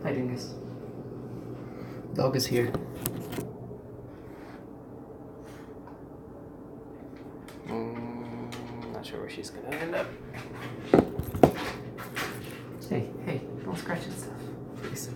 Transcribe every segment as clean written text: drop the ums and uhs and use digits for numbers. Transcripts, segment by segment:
Hi, Dingus. Dog is here. Not sure where she's gonna end up. Hey, don't scratch and stuff, please.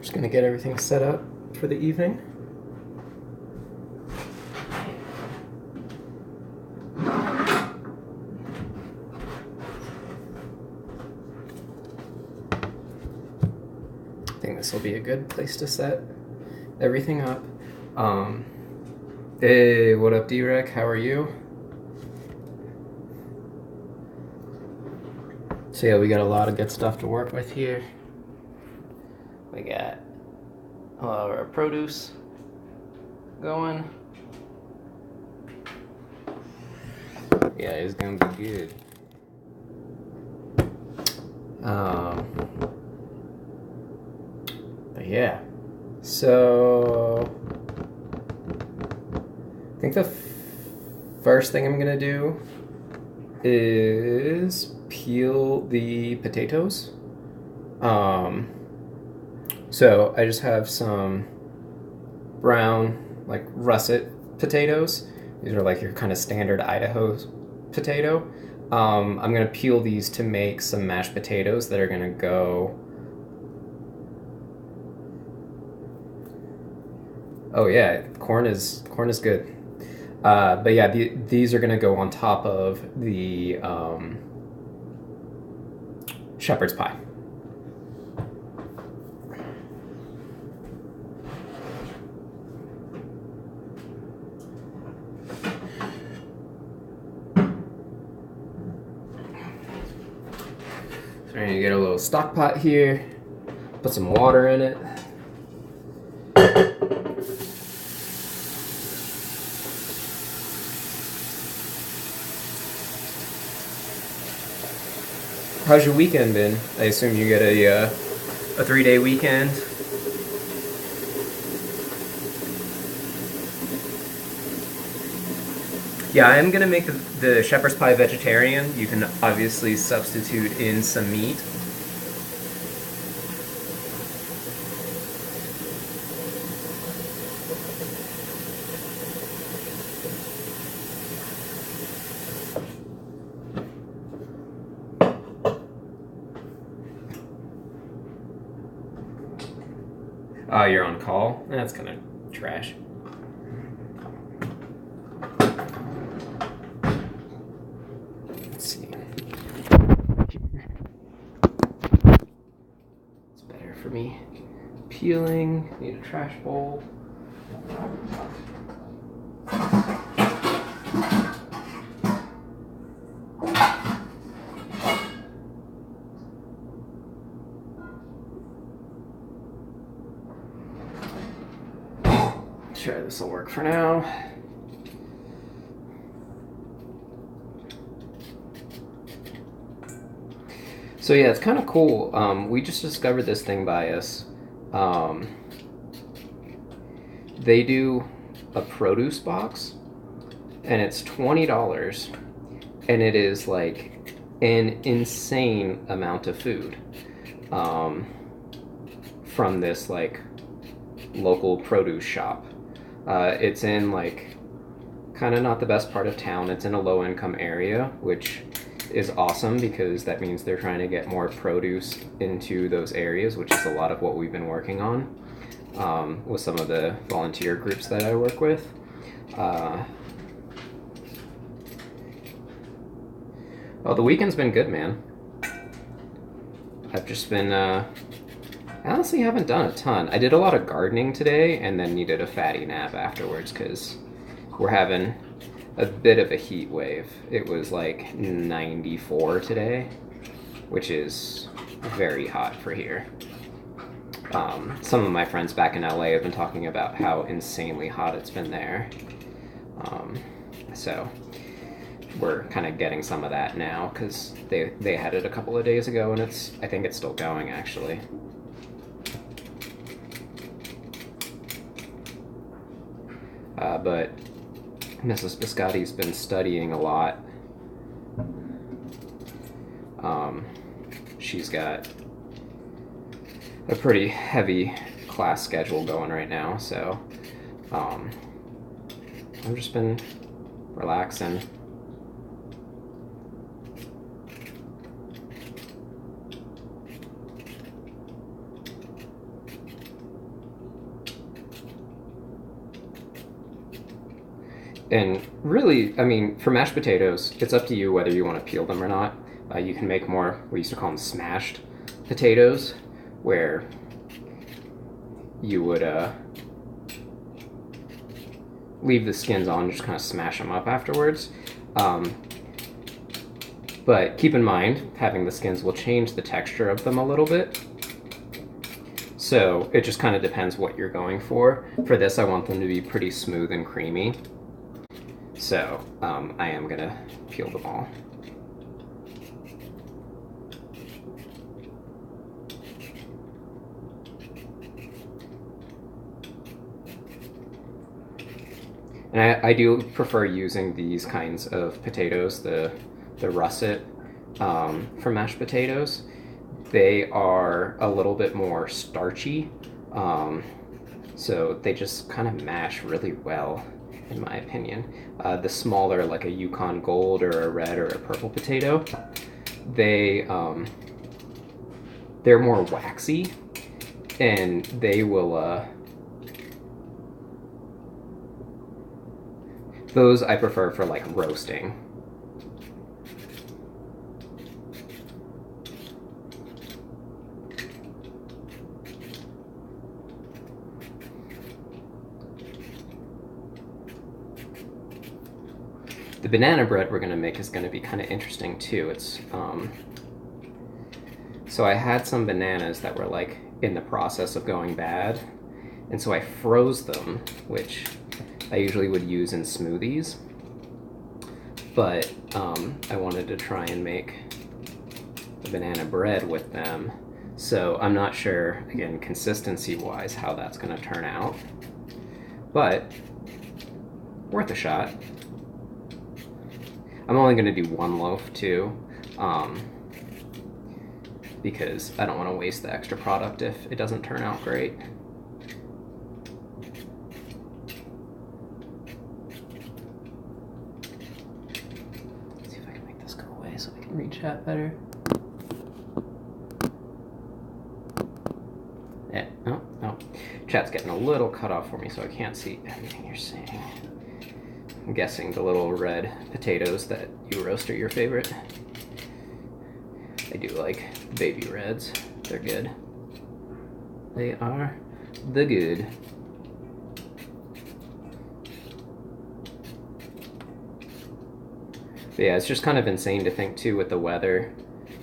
Just gonna get everything set up for the evening. I think this will be a good place to set everything up. Hey, what up, D-Rec? How are you? So yeah, we got a lot of good stuff to work with here. We got our produce going. Yeah, it's gonna be good. But yeah, so I think the first thing I'm gonna do is peel the potatoes. So I just have some brown, like russet potatoes. These are like your kind of standard Idaho potato. I'm gonna peel these to make some mashed potatoes that are gonna go. Oh yeah, corn is good. But yeah, these are gonna go on top of the shepherd's pie. So we're gonna get a little stock pot here, put some water in it. How's your weekend been? I assume you get a 3-day weekend. Yeah, I am gonna make the shepherd's pie vegetarian. You can obviously substitute in some meat. Oh, you're on call? That's kind of trash. Let's see. It's better for me. Peeling. Need a trash bowl. Sure, this will work for now. So yeah, it's kind of cool. We just discovered this thing by us. They do a produce box, and it's $20, and it is like an insane amount of food from this like local produce shop. It's in like kind of not the best part of town. It's in a low income area, which is awesome because that means they're trying to get more produce into those areas, which is a lot of what we've been working on with some of the volunteer groups that I work with. Oh, the weekend's been good, man. I've just been, I honestly haven't done a ton. I did a lot of gardening today and then needed a fatty nap afterwards because we're having a bit of a heat wave. It was like 94 today, which is very hot for here. Some of my friends back in LA have been talking about how insanely hot it's been there. So we're kind of getting some of that now because they had it a couple of days ago, and I think it's still going actually. But Mrs. Biscotti's been studying a lot. She's got a pretty heavy class schedule going right now, so I've just been relaxing. And really, I mean, for mashed potatoes, it's up to you whether you want to peel them or not. You can make more, we used to call them smashed potatoes, where you would leave the skins on and just kind of smash them up afterwards. But keep in mind, having the skins will change the texture of them a little bit. So it just kind of depends what you're going for. For this, I want them to be pretty smooth and creamy. So I am gonna peel them all. And I do prefer using these kinds of potatoes, the russet for mashed potatoes. They are a little bit more starchy, so they just kind of mash really well, in my opinion. The smaller, like a Yukon Gold or a red or a purple potato, they're more waxy, and they will those I prefer for like roasting. The banana bread we're gonna make is gonna be kind of interesting too. It's so I had some bananas that were like in the process of going bad, and so I froze them, which I usually would use in smoothies, but I wanted to try and make the banana bread with them. So I'm not sure, again, consistency-wise, how that's going to turn out, but worth a shot. I'm only going to do one loaf too, because I don't want to waste the extra product if it doesn't turn out great. So I can read chat better. Yeah, no. Chat's getting a little cut off for me, so I can't see everything you're saying. I'm guessing the little red potatoes that you roast are your favorite. I do like baby reds. They're good. They are the good. But yeah, it's just kind of insane to think too with the weather.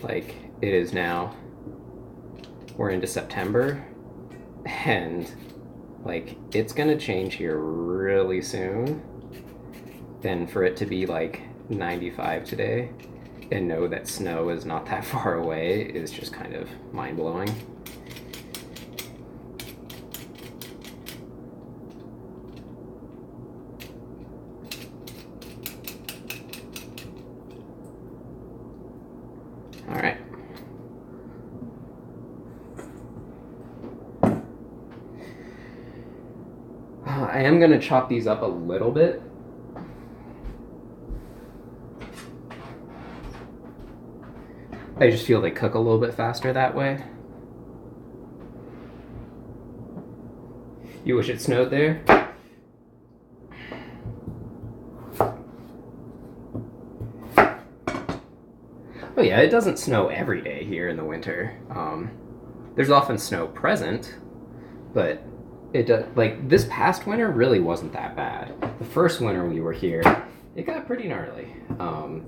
Like, it is now, we're into September, and like it's gonna change here really soon. And for it to be like 95 today and know that snow is not that far away is just kind of mind-blowing. All right. I am going to chop these up a little bit. I just feel they cook a little bit faster that way. You wish it snowed there? Yeah, it doesn't snow every day here in the winter. There's often snow present, but it does, like this past winter really wasn't that bad. The first winter we were here, it got pretty gnarly.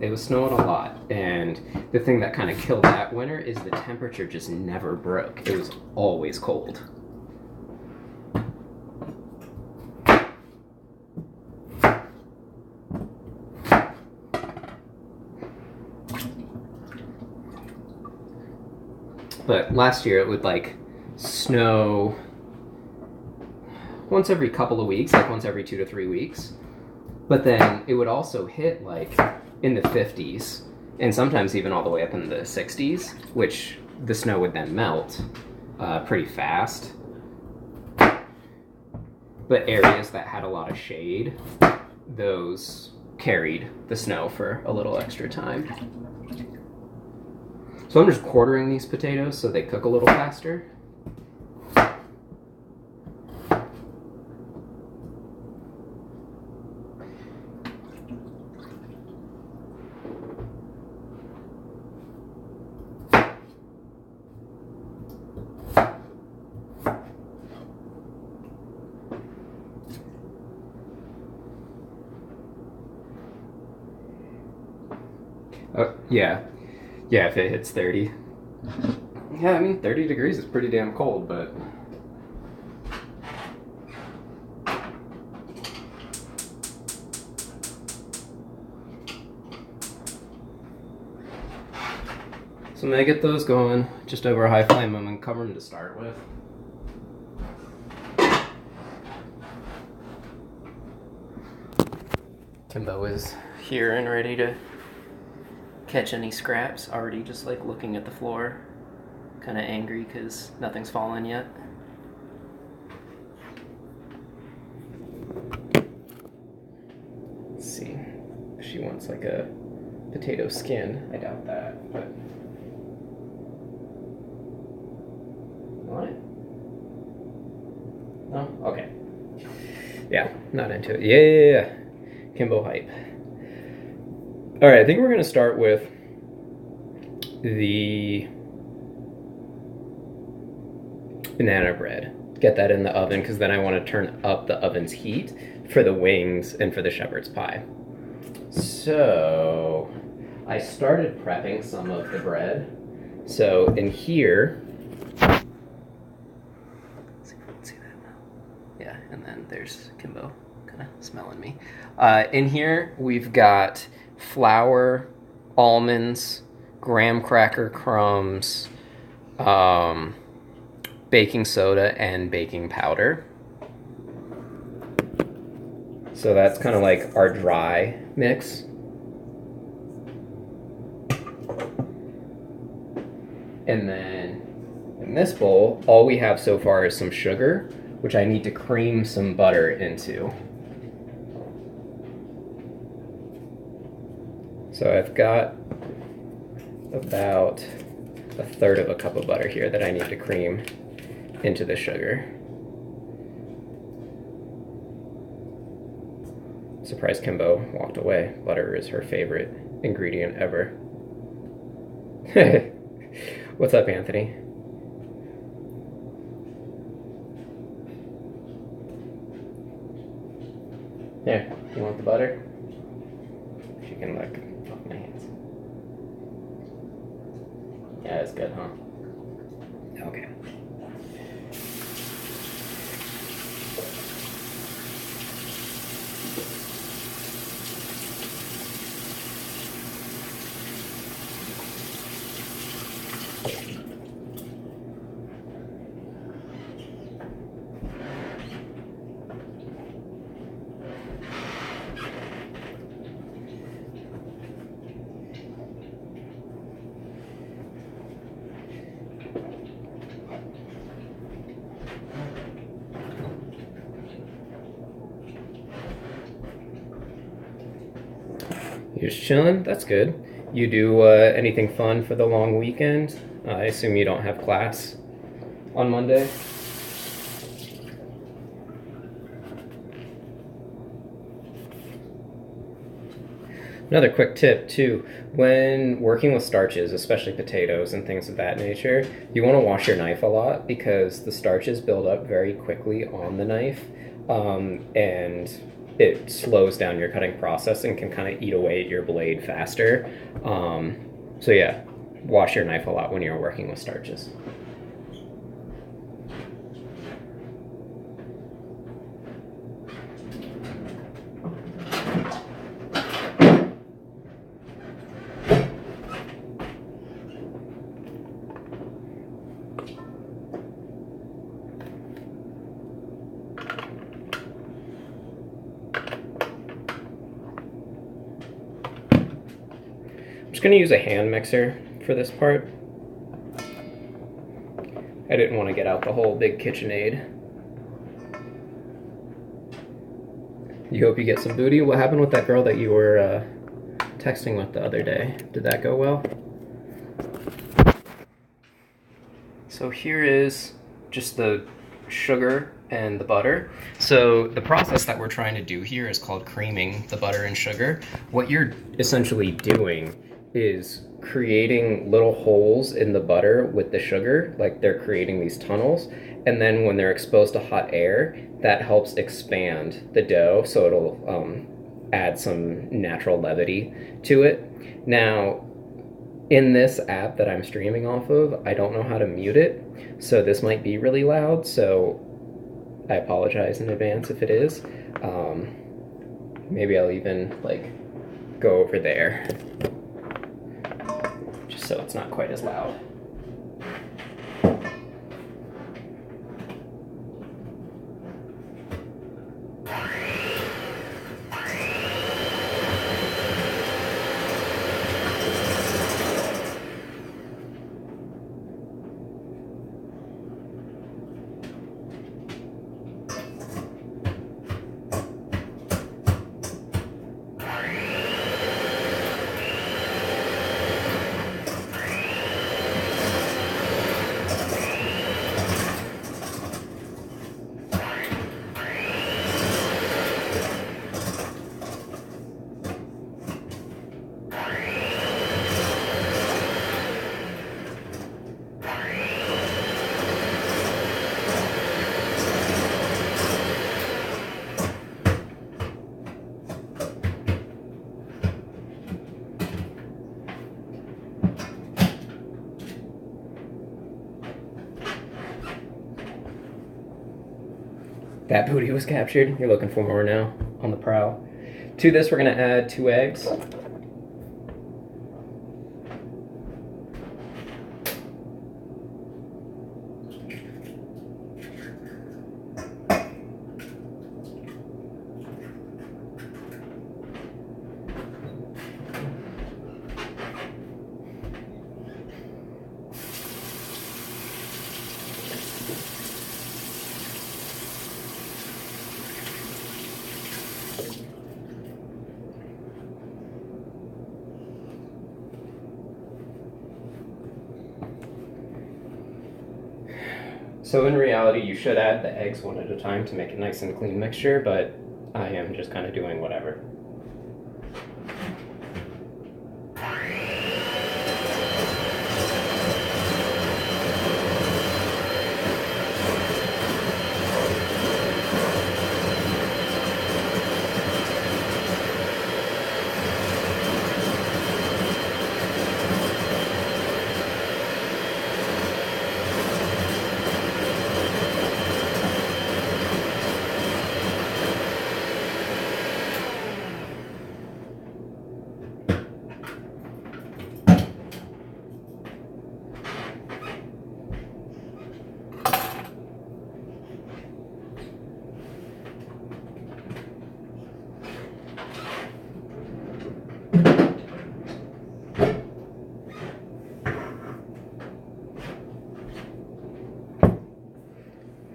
It was snowing a lot, and the thing that kind of killed that winter is the temperature just never broke. It was always cold. But last year it would like snow once every couple of weeks, like once every 2 to 3 weeks. But then it would also hit like in the 50s and sometimes even all the way up in the 60s, which the snow would then melt pretty fast. But areas that had a lot of shade, those carried the snow for a little extra time. So I'm just quartering these potatoes so they cook a little faster. Yeah. Yeah, if it hits 30. Yeah, I mean, 30 degrees is pretty damn cold, but... So I'm gonna get those going just over a high flame. I'm gonna cover them to start with. Kimbo is here and ready to catch any scraps, already just like looking at the floor, kind of angry because nothing's fallen yet. Let's see if she wants like a potato skin. I doubt that, but what? No? Okay. Yeah, not into it. Yeah. Kimbo hype. All right, I think we're going to start with the banana bread. Get that in the oven because then I want to turn up the oven's heat for the wings and for the shepherd's pie. So I started prepping some of the bread. So in here, let's see if we can see that now. Yeah, and then there's Kimbo kind of smelling me. In here, we've got flour, almonds, graham cracker crumbs, baking soda, and baking powder. So that's kind of like our dry mix. And then in this bowl, all we have so far is some sugar, which I need to cream some butter into. So I've got about a third of a cup of butter here that I need to cream into the sugar. Surprised Kimbo walked away. Butter is her favorite ingredient ever. What's up, Anthony? Here, you want the butter? She can look off my hands. Yeah, it's good, huh? Okay. You're just chilling? That's good. You do anything fun for the long weekend? I assume you don't have class on Monday? Another quick tip too, when working with starches, especially potatoes and things of that nature, you want to wash your knife a lot because the starches build up very quickly on the knife, and it slows down your cutting process and can kind of eat away at your blade faster. So yeah, wash your knife a lot when you're working with starches. I'm just going to use a hand mixer for this part. I didn't want to get out the whole big KitchenAid. You hope you get some booty. What happened with that girl that you were texting with the other day? Did that go well? So here is just the sugar and the butter. So the process that we're trying to do here is called creaming the butter and sugar. What you're essentially doing is creating little holes in the butter with the sugar, like they're creating these tunnels, and then when they're exposed to hot air, that helps expand the dough, so it'll add some natural levity to it. Now, in this app that I'm streaming off of, I don't know how to mute it, so this might be really loud, so I apologize in advance if it is. Maybe I'll even like go over there just so it's not quite as loud. That booty was captured. You're looking for more now on the prowl. To this, we're going to add 2 eggs. So in reality, you should add the eggs one at a time to make a nice and clean mixture, but I am just kind of doing whatever.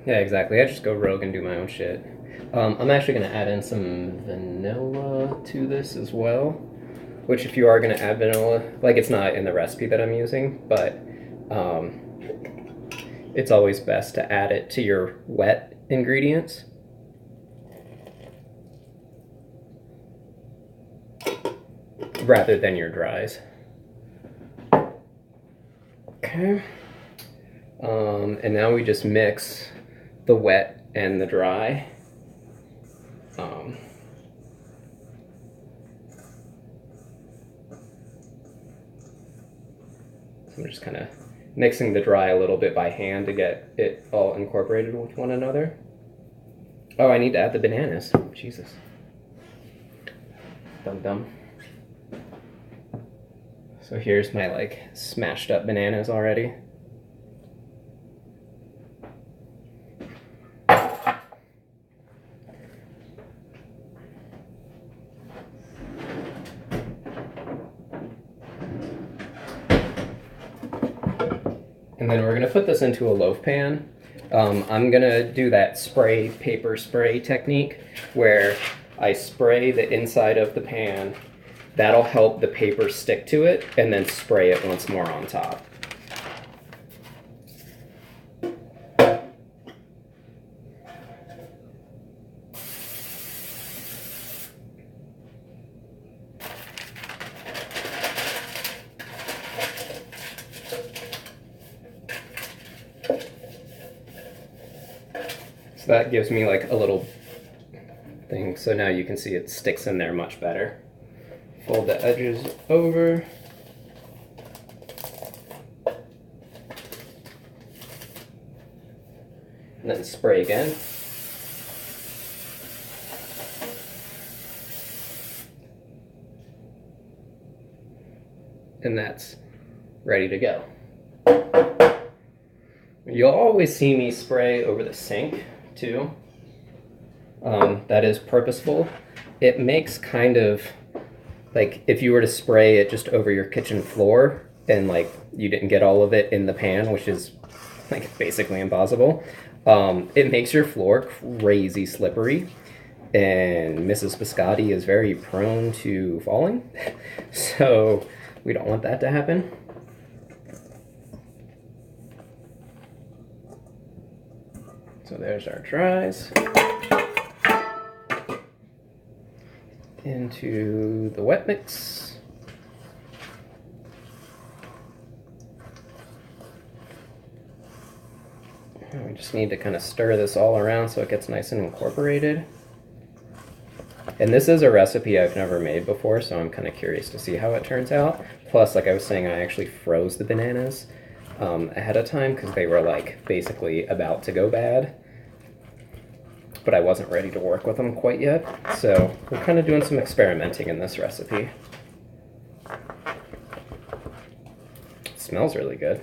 Yeah, exactly. I just go rogue and do my own shit. I'm actually going to add in some vanilla to this as well, which if you are going to add vanilla, like it's not in the recipe that I'm using, but it's always best to add it to your wet ingredients. rather than your dries. Okay. And now we just mix the wet and the dry. So I'm just kind of mixing the dry a little bit by hand to get it all incorporated with one another. Oh, I need to add the bananas. Jesus. Dum-dum. So here's my like smashed up bananas already. And then we're gonna put this into a loaf pan. I'm gonna do that paper spray technique where I spray the inside of the pan. That'll help the paper stick to it, and then spray it once more on top. So that gives me like a little thing, so now you can see it sticks in there much better. Fold the edges over. And then spray again. And that's ready to go. You'll always see me spray over the sink too. That is purposeful. It makes kind of like if you were to spray it just over your kitchen floor and like you didn't get all of it in the pan, which is like basically impossible, it makes your floor crazy slippery, and Mrs. Biscotti is very prone to falling, so we don't want that to happen. So there's our dries. Into the wet mix. And we just need to kind of stir this all around so it gets nice and incorporated. And this is a recipe I've never made before, so I'm kind of curious to see how it turns out. Plus, like I was saying, I actually froze the bananas ahead of time because they were like basically about to go bad. But I wasn't ready to work with them quite yet, so we're kind of doing some experimenting in this recipe. It smells really good.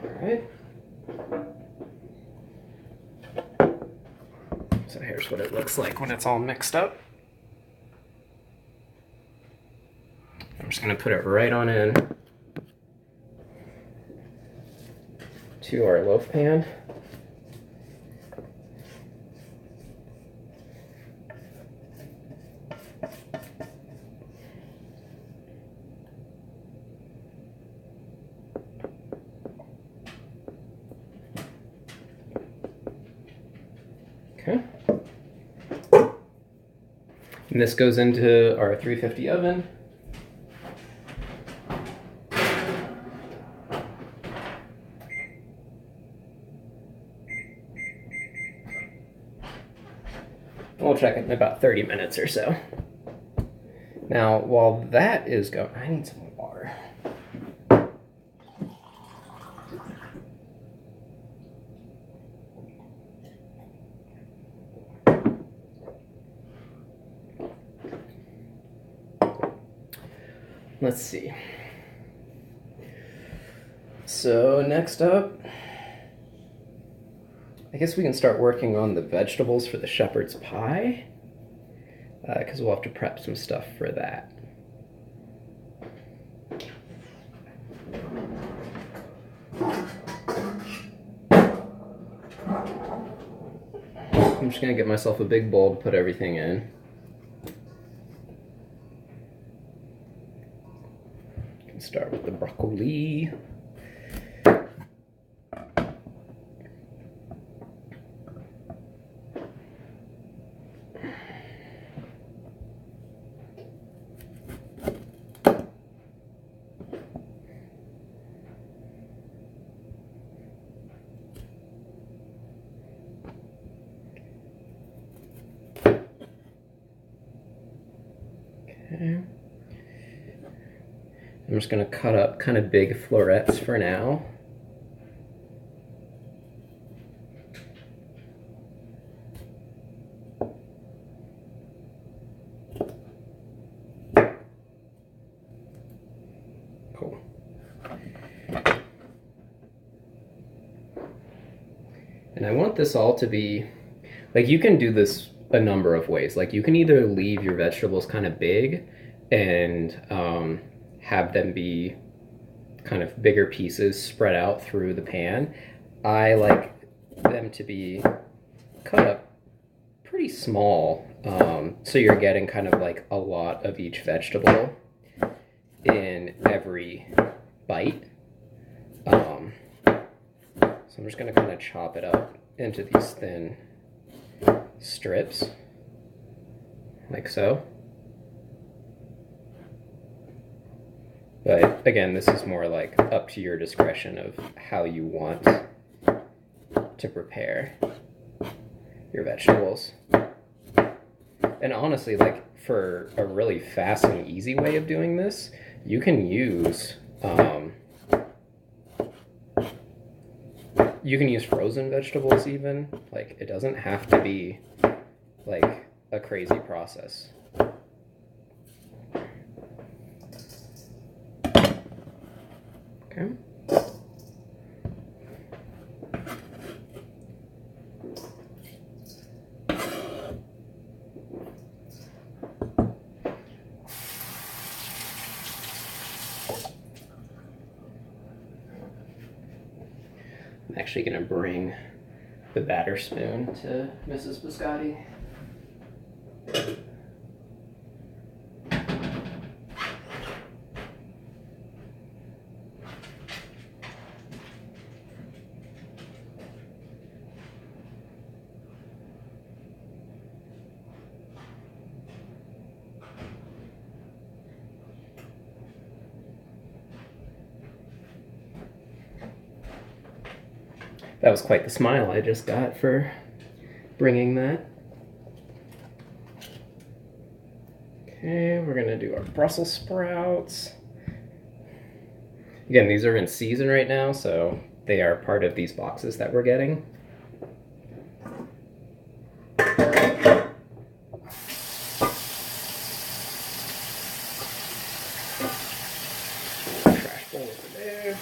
All right. So here's what it looks like when it's all mixed up. I'm just going to put it right on in to our loaf pan. Okay. And this goes into our 350 oven. We'll check it in about 30 minutes or so. Now, while that is going, I need some water. Let's see. So next up, I guess we can start working on the vegetables for the shepherd's pie, because we'll have to prep some stuff for that. I'm just going to get myself a big bowl to put everything in. I can start with the broccoli. I'm just going to cut up kind of big florets for now. Cool. And I want this all to be, like, you can do this a number of ways. Like, you can either leave your vegetables kind of big and have them be kind of bigger pieces spread out through the pan. I like them to be cut up pretty small, so you're getting kind of like a lot of each vegetable in every bite. So I'm just going to kind of chop it up into these thin strips, like so. But again, this is more like up to your discretion of how you want to prepare your vegetables. And honestly, like, for a really fast and easy way of doing this, you can use frozen vegetables even. Like, it doesn't have to be like a crazy process. Okay. I'm actually going to bring the batter spoon to Mrs. Biscotti. That was quite the smile I just got for bringing that. Okay, we're gonna do our Brussels sprouts. Again, these are in season right now, so they are part of these boxes that we're getting. Trash bowl over there.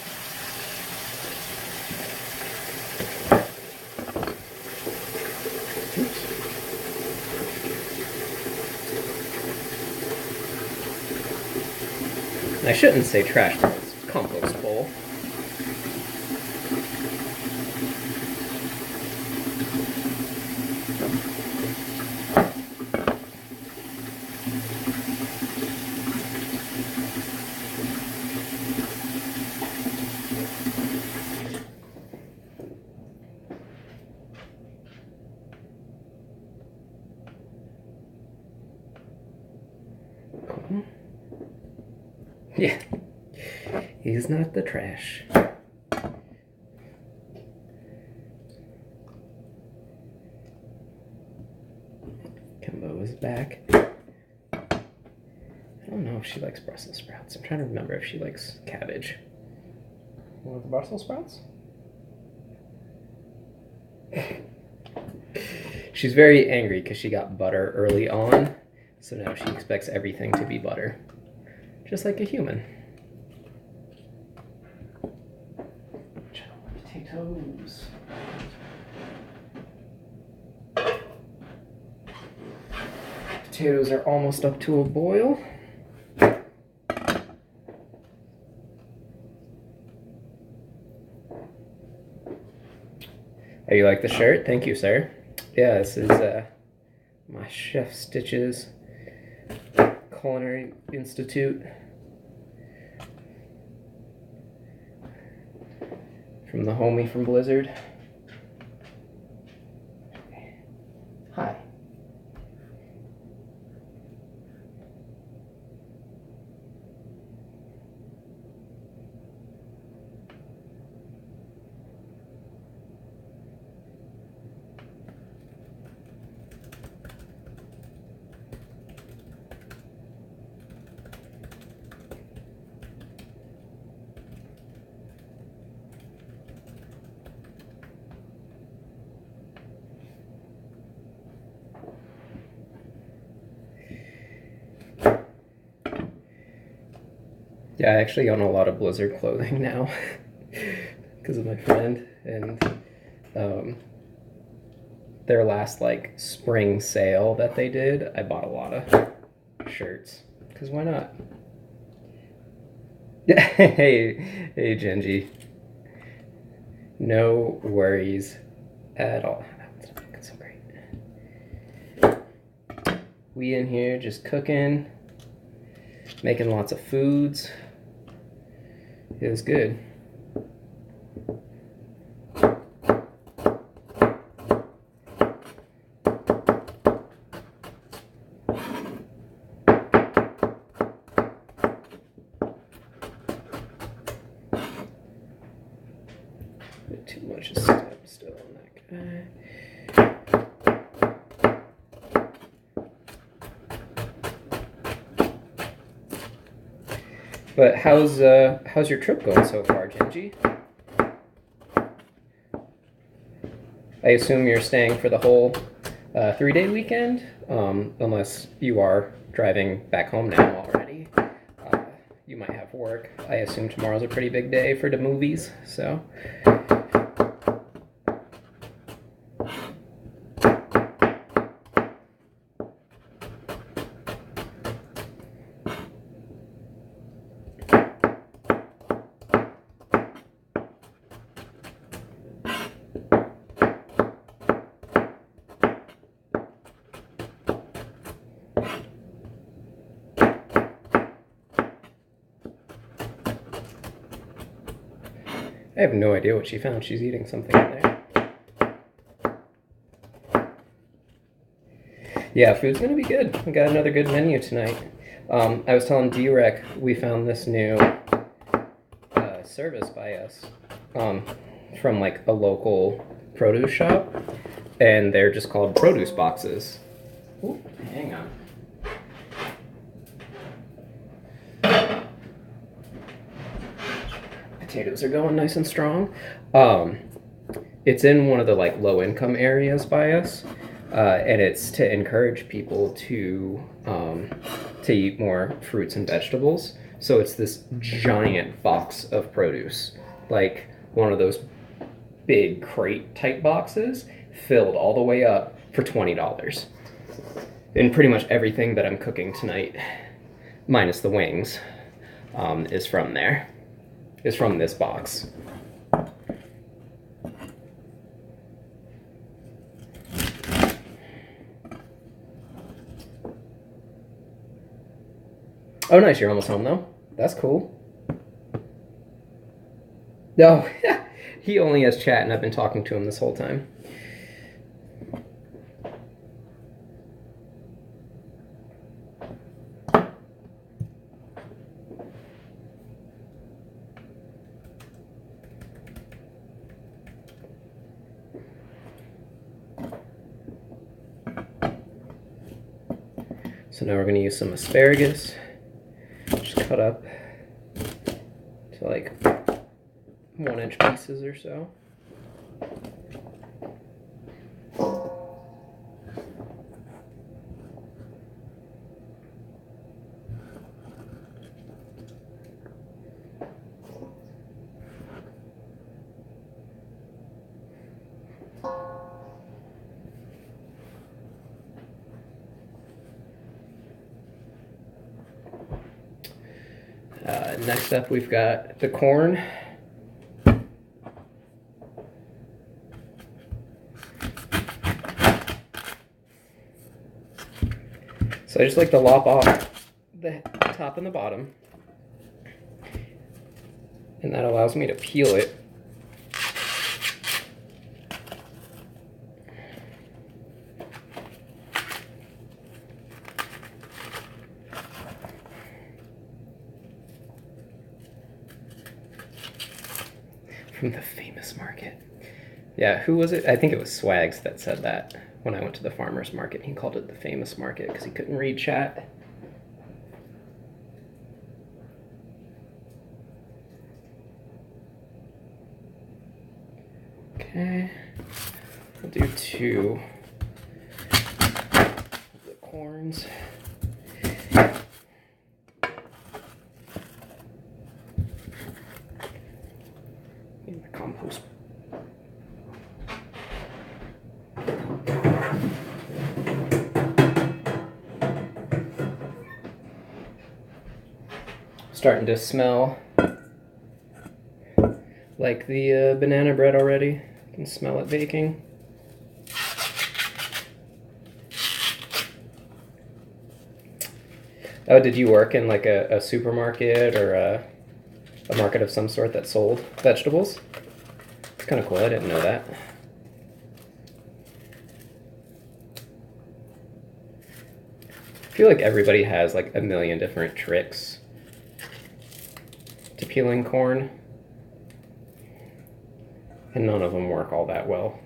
I shouldn't say trash bowl, it's compost bowl. Yeah, he's not the trash. Kimbo is back. I don't know if she likes Brussels sprouts. I'm trying to remember if she likes cabbage. You want the Brussels sprouts? She's very angry because she got butter early on, so now she expects everything to be butter. Just like a human. Potatoes. Potatoes are almost up to a boil. Oh, you like the shirt? Thank you, sir. Yeah, this is my Chef Stitches Culinary Institute. From the homie from Blizzard. Hi. Yeah, I actually own a lot of Blizzard clothing now because of my friend, and their last like spring sale that they did, I bought a lot of shirts because why not? Hey, Genji. No worries at all. That's not looking so great. We in here just cooking, making lots of foods. It was good. Bit too much step still on that guy. But how's your trip going so far, Genji? I assume you're staying for the whole 3-day weekend, unless you are driving back home now already. You might have work. I assume tomorrow's a pretty big day for the movies, so. I have no idea what she found. She's eating something in there. Yeah, food's gonna be good. We got another good menu tonight. I was telling D-Rec we found this new service by us from like a local produce shop, and they're just called produce boxes. Ooh, hang on. Potatoes are going nice and strong. It's in one of the like low income areas by us, and it's to encourage people to eat more fruits and vegetables. So it's this giant box of produce, like one of those big crate type boxes, filled all the way up for $20. And pretty much everything that I'm cooking tonight, minus the wings, is from there. Is from this box. Oh, nice. You're almost home, though. That's cool. No, he only has chat, and I've been talking to him this whole time. So now we're going to use some asparagus, just cut up to like 1-inch pieces or so. Next up, we've got the corn. So I just like to lop off the top and the bottom, and that allows me to peel it. From the famous market. Yeah, who was it? I think it was Swags that said that when I went to the farmer's market. He called it the famous market because he couldn't read chat. Okay, I'll do 2 of the corns. The compost. Starting to smell like the banana bread already. You can smell it baking. Oh, did you work in like a supermarket or a market of some sort that sold vegetables? It's kind of cool. I didn't know that. I feel like everybody has like a million different tricks to peeling corn, and none of them work all that well.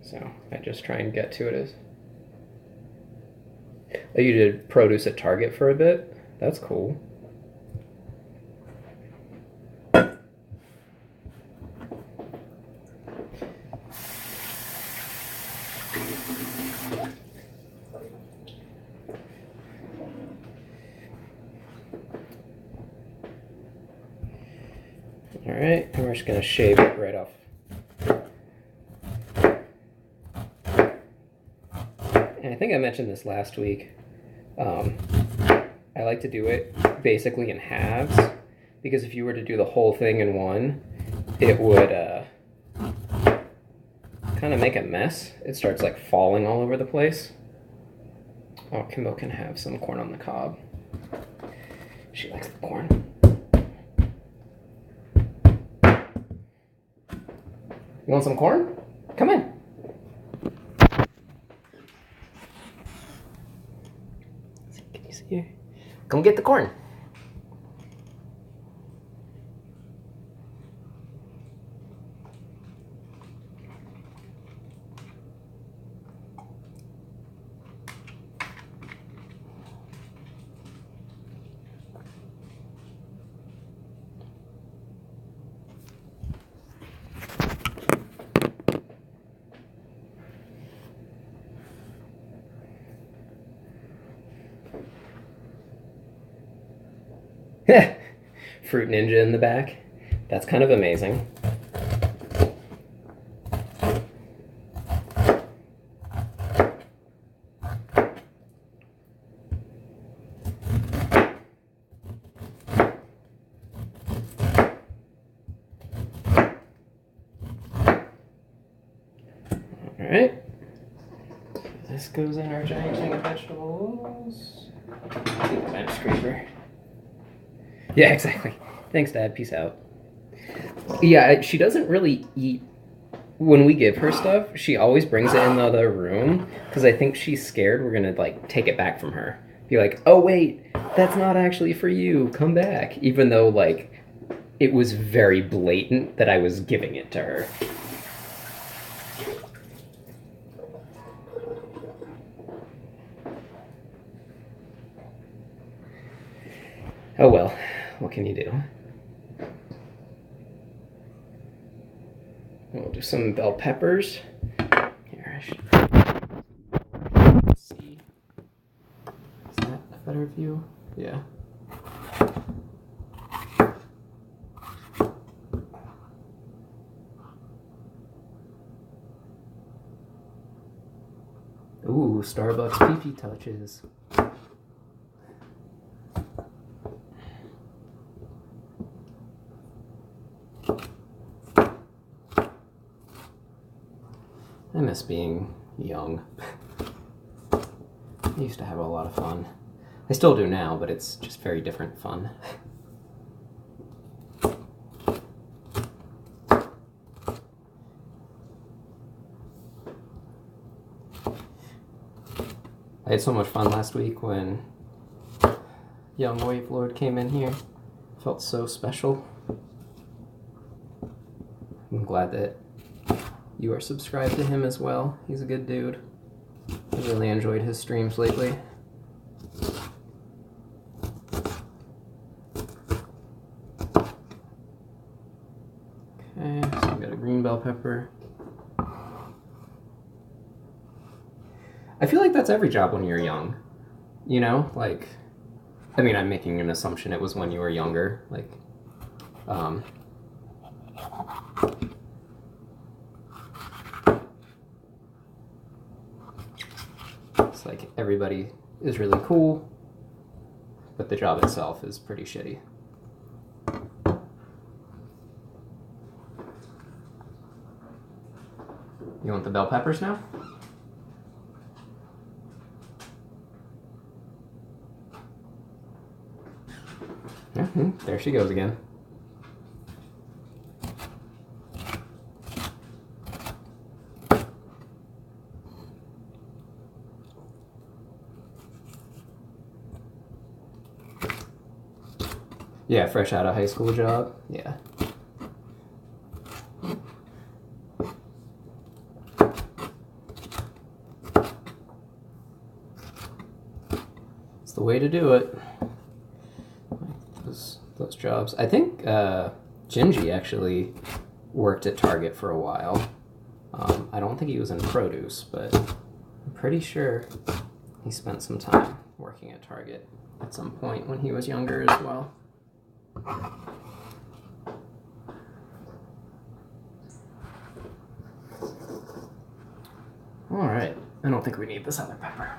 So I just try and get to it as... Oh, you did produce at Target for a bit? That's cool. Alright, and we're just going to shave it right off. And I think I mentioned this last week. I like to do it basically in halves, because if you were to do the whole thing in one, it would kind of make a mess. It starts like falling all over the place. Oh, Kimbo can have some corn on the cob. She likes the corn. You want some corn? Come in. Can you see her? Come get the corn. Fruit Ninja in the back. That's kind of amazing. Alright. This goes in our giant thing of vegetables. Bench scraper. Yeah, exactly. Thanks, Dad. Peace out. Yeah, she doesn't really eat. When we give her stuff, she always brings it in the other room, because I think she's scared we're gonna, like, take it back from her. Be like, oh, wait, that's not actually for you. Come back. Even though, like, it was very blatant that I was giving it to her. Oh, well. What can you do? We'll do some bell peppers. Here, I should see. Is that a better view? Yeah. Ooh, Starbucks pee-pee touches. I miss being young. I used to have a lot of fun. I still do now, but it's just very different fun. I had so much fun last week when young Wave Lord came in here. Felt so special. I'm glad that you are subscribed to him as well. He's a good dude. I really enjoyed his streams lately. Okay, so we got a green bell pepper. I feel like that's every job when you're young. You know, like, I mean, I'm making an assumption it was when you were younger. Like, It's like everybody is really cool, but the job itself is pretty shitty. You want the bell peppers now? Mm-hmm. There she goes again. Yeah, fresh out of high school job. Yeah. It's the way to do it. Those jobs. I think Gingy actually worked at Target for a while. I don't think he was in produce, but I'm pretty sure he spent some time working at Target at some point when he was younger as well. All right, I don't think we need this other pepper.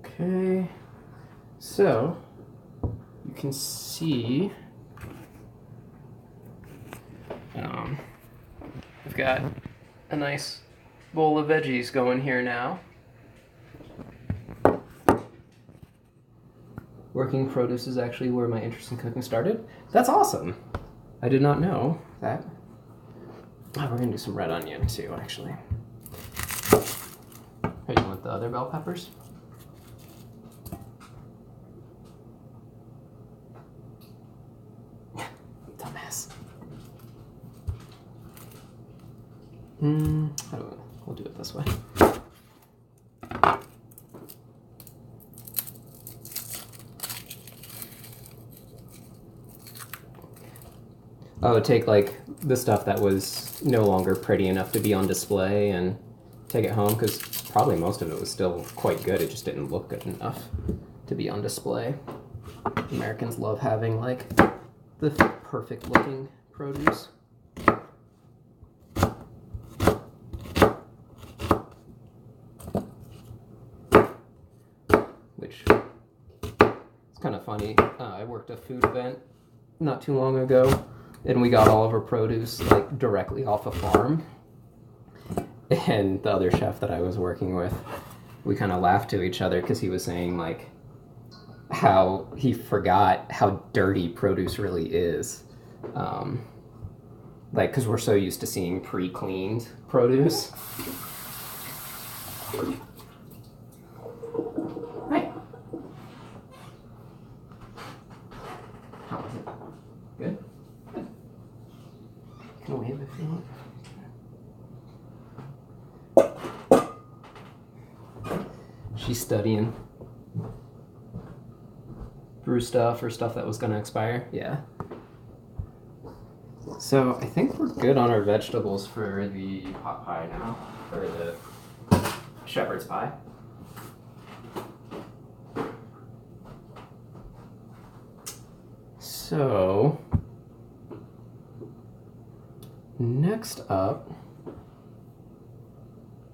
Okay, so you can see I've got a nice bowl of veggies going here now. Working produce is actually where my interest in cooking started. That's awesome. I did not know that. Oh, we're gonna do some red onion too, actually. Hey, you want the other bell peppers? Dumbass. I don't know. We'll do it this way. I would take like the stuff that was no longer pretty enough to be on display and take it home, because probably most of it was still quite good. It just didn't look good enough to be on display. Americans love having like the perfect looking produce. Which is kind of funny. I worked a food event not too long ago, and we got all of our produce like directly off a farm. And the other chef that I was working with, we kind of laughed to each other because he was saying like how he forgot how dirty produce really is. Like, because we're so used to seeing pre-cleaned produce. Right. How was it? Good? Good. You can wave if you want. She's studying. Brew stuff or stuff that was going to expire. Yeah. So I think we're good on our vegetables for the pot pie now, or the shepherd's pie. So next up,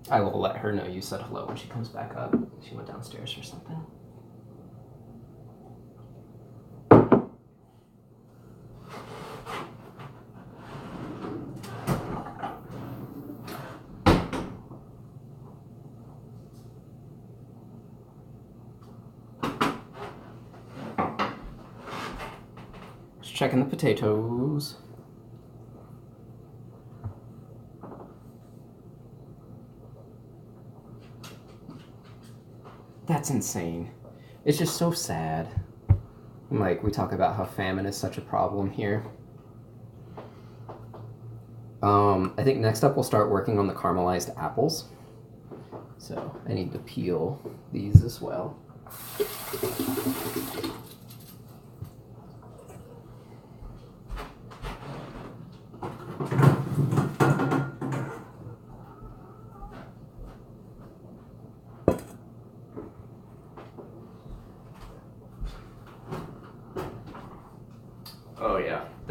I will let her know you said hello when she comes back up. She went downstairs or something. Just checking the potatoes. That's insane. It's just so sad. Like, we talk about how famine is such a problem here. I think next up we'll start working on the caramelized apples. So I need to peel these as well.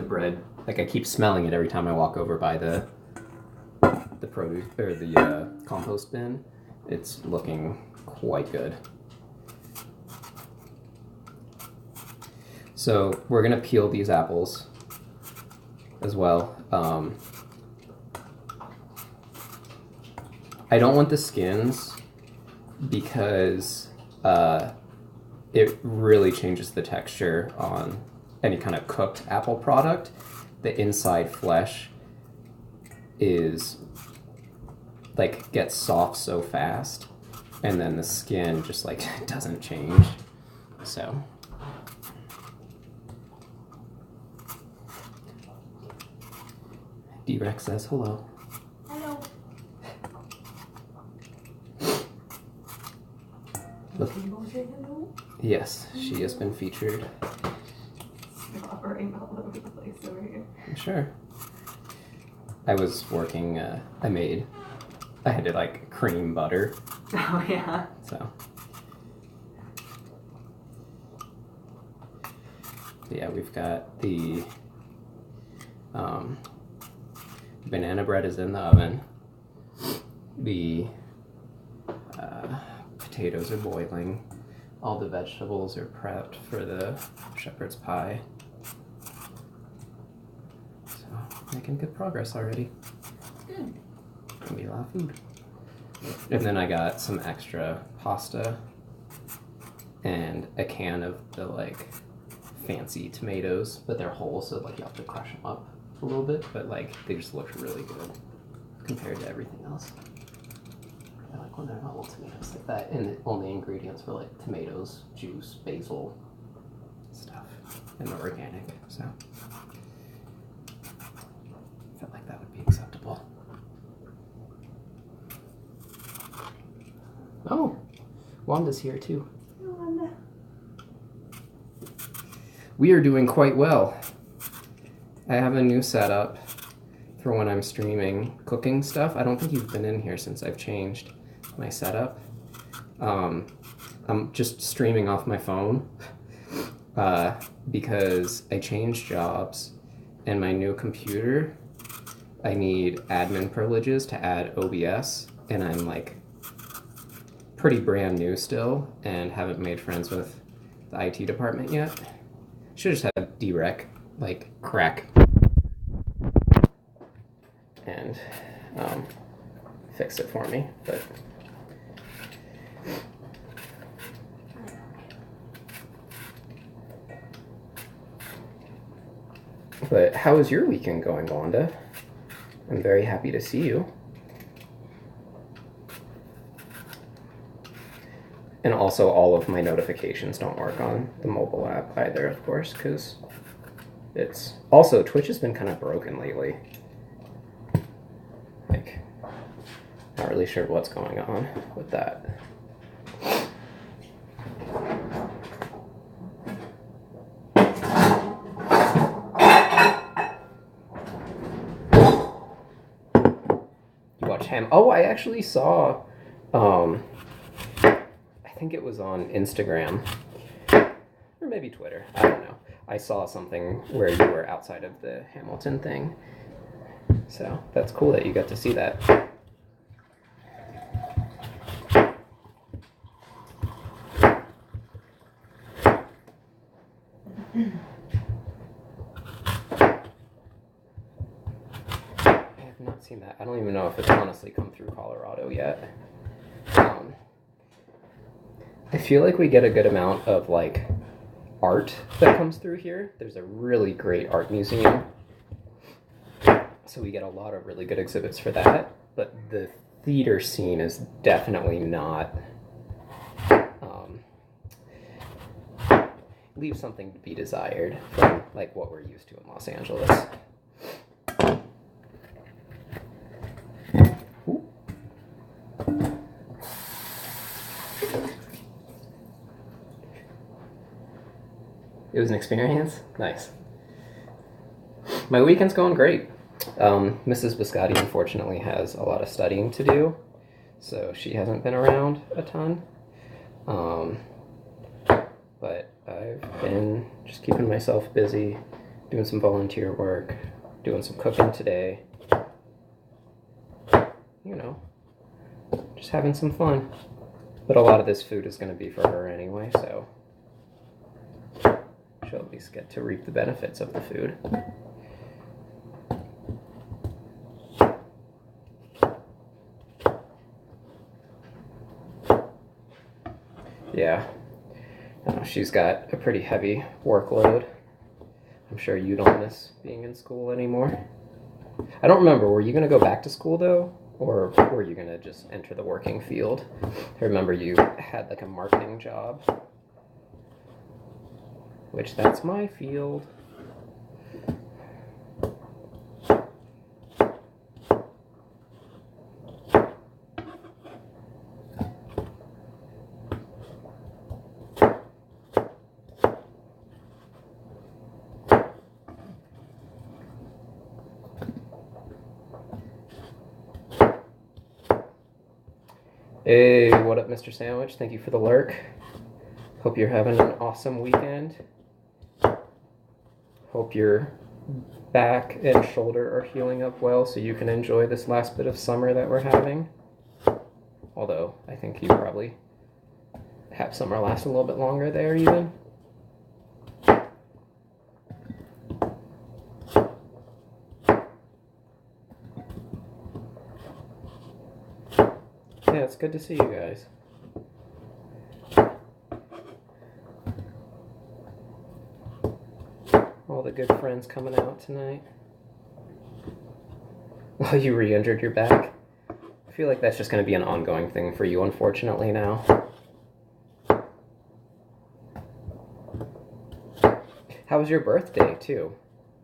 bread, like I keep smelling it every time I walk over by the produce or the compost bin. It's looking quite good. So we're gonna peel these apples as well. I don't want the skins because it really changes the texture on any kind of cooked apple product. The inside flesh is like gets soft so fast, and then the skin just like doesn't change. So D-Rex says hello. Hello. Look. Can you say hello? Yes, she has been featured. Hovering all over the place over here. I'm sure. I was working, I had to like cream butter. Oh yeah. So. Yeah, we've got the banana bread is in the oven. The potatoes are boiling. All the vegetables are prepped for the shepherd's pie. So, making good progress already. Good. Gonna be a lot of food. And then I got some extra pasta and a can of the like fancy tomatoes, but they're whole, so like you have to crush them up a little bit, but like they just look really good compared to everything else. I like when they're not whole tomatoes like that, and the only ingredients were like tomatoes, juice, basil, stuff, and they're organic, so I felt like that would be acceptable. Oh, Wanda's here too. Wanda. We are doing quite well. I have a new setup for when I'm streaming cooking stuff. I don't think you've been in here since I've changed my setup. I'm just streaming off my phone because I changed jobs, and my new computer, I need admin privileges to add OBS, and I'm like pretty brand new still and haven't made friends with the IT department yet. Should just have D-Rec like crack and fix it for me, but how is your weekend going, Wanda? I'm very happy to see you. And also all of my notifications don't work on the mobile app either, of course, because it's... Also, Twitch has been kind of broken lately. Like, not really sure what's going on with that. You watch Ham? Oh, I actually saw... I think it was on Instagram, or maybe Twitter, I don't know. I saw something where you were outside of the Hamilton thing. So that's cool that you got to see that. I have not seen that. I don't even know if it's honestly come through Colorado yet. I feel like we get a good amount of like art that comes through here. There's a really great art museum, so we get a lot of really good exhibits for that, but the theater scene is definitely not, leaves something to be desired from like what we're used to in Los Angeles. Ooh. It was an experience? Nice. My weekend's going great. Mrs. Biscotti unfortunately has a lot of studying to do, so she hasn't been around a ton. But I've been just keeping myself busy doing some volunteer work, doing some cooking today. You know, just having some fun. But a lot of this food is going to be for her anyway, so she'll at least get to reap the benefits of the food. Yeah, she's got a pretty heavy workload. I'm sure you don't miss being in school anymore. I don't remember, were you going to go back to school though? Or were you going to just enter the working field? I remember you had like a marketing job, which that's my field. Hey, what up, Mr. Sandwich? Thank you for the lurk. Hope you're having an awesome weekend. Hope your back and shoulder are healing up well so you can enjoy this last bit of summer that we're having. Although, I think you probably have summer last a little bit longer there even. Yeah, it's good to see you guys. All the good friends coming out tonight. Oh, you re-injured your back? I feel like that's just going to be an ongoing thing for you, unfortunately, now. How was your birthday, too?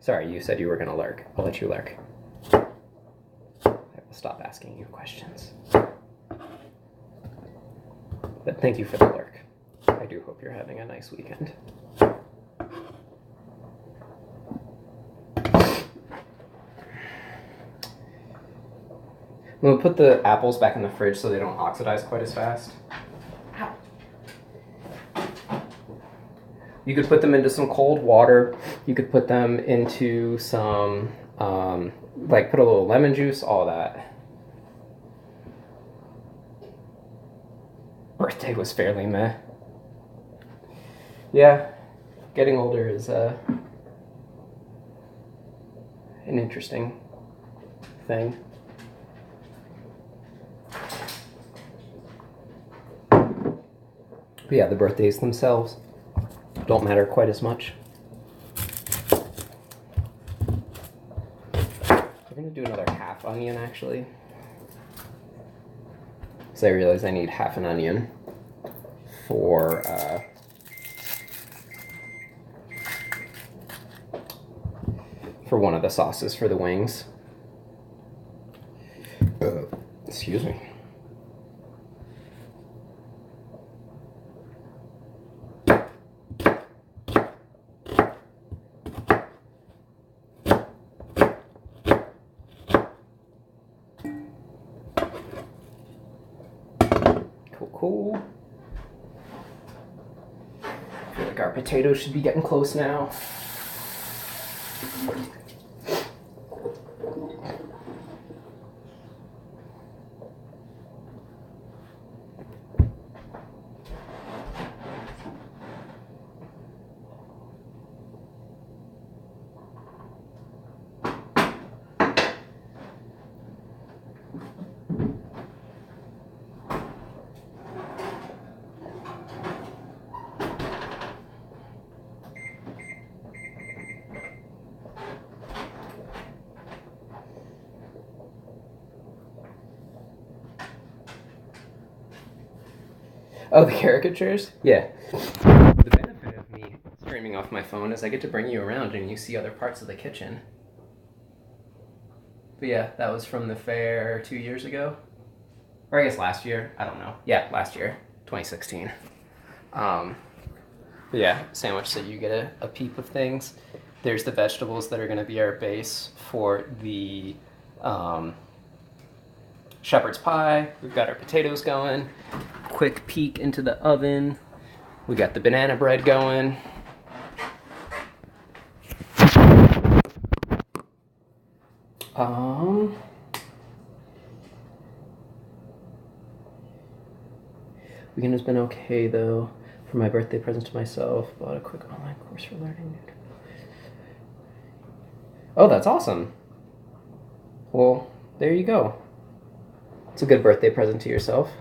Sorry, you said you were going to lurk. I'll let you lurk. I will stop asking you questions. But thank you for the lurk. I do hope you're having a nice weekend. I'm going to put the apples back in the fridge so they don't oxidize quite as fast. Ow. You could put them into some cold water. You could put them into some, like put a little lemon juice, all that. Birthday was fairly meh. Yeah, getting older is an interesting thing. But yeah, the birthdays themselves don't matter quite as much. We're gonna do another half onion actually. Because I realize I need half an onion for one of the sauces for the wings. Excuse me. Cool. I feel like our potatoes should be getting close now. Oh, the caricatures? Yeah. The benefit of me streaming off my phone is I get to bring you around and you see other parts of the kitchen. But yeah, that was from the fair 2 years ago. Or I guess last year. I don't know. Yeah, last year. 2016. But yeah, sandwich so you get a peep of things. There's the vegetables that are going to be our base for the shepherd's pie. We've got our potatoes going. Quick peek into the oven. We got the banana bread going. Weekend has been okay though. For my birthday present to myself, bought a quick online course for learning. Oh, that's awesome. Well, there you go. It's a good birthday present to yourself.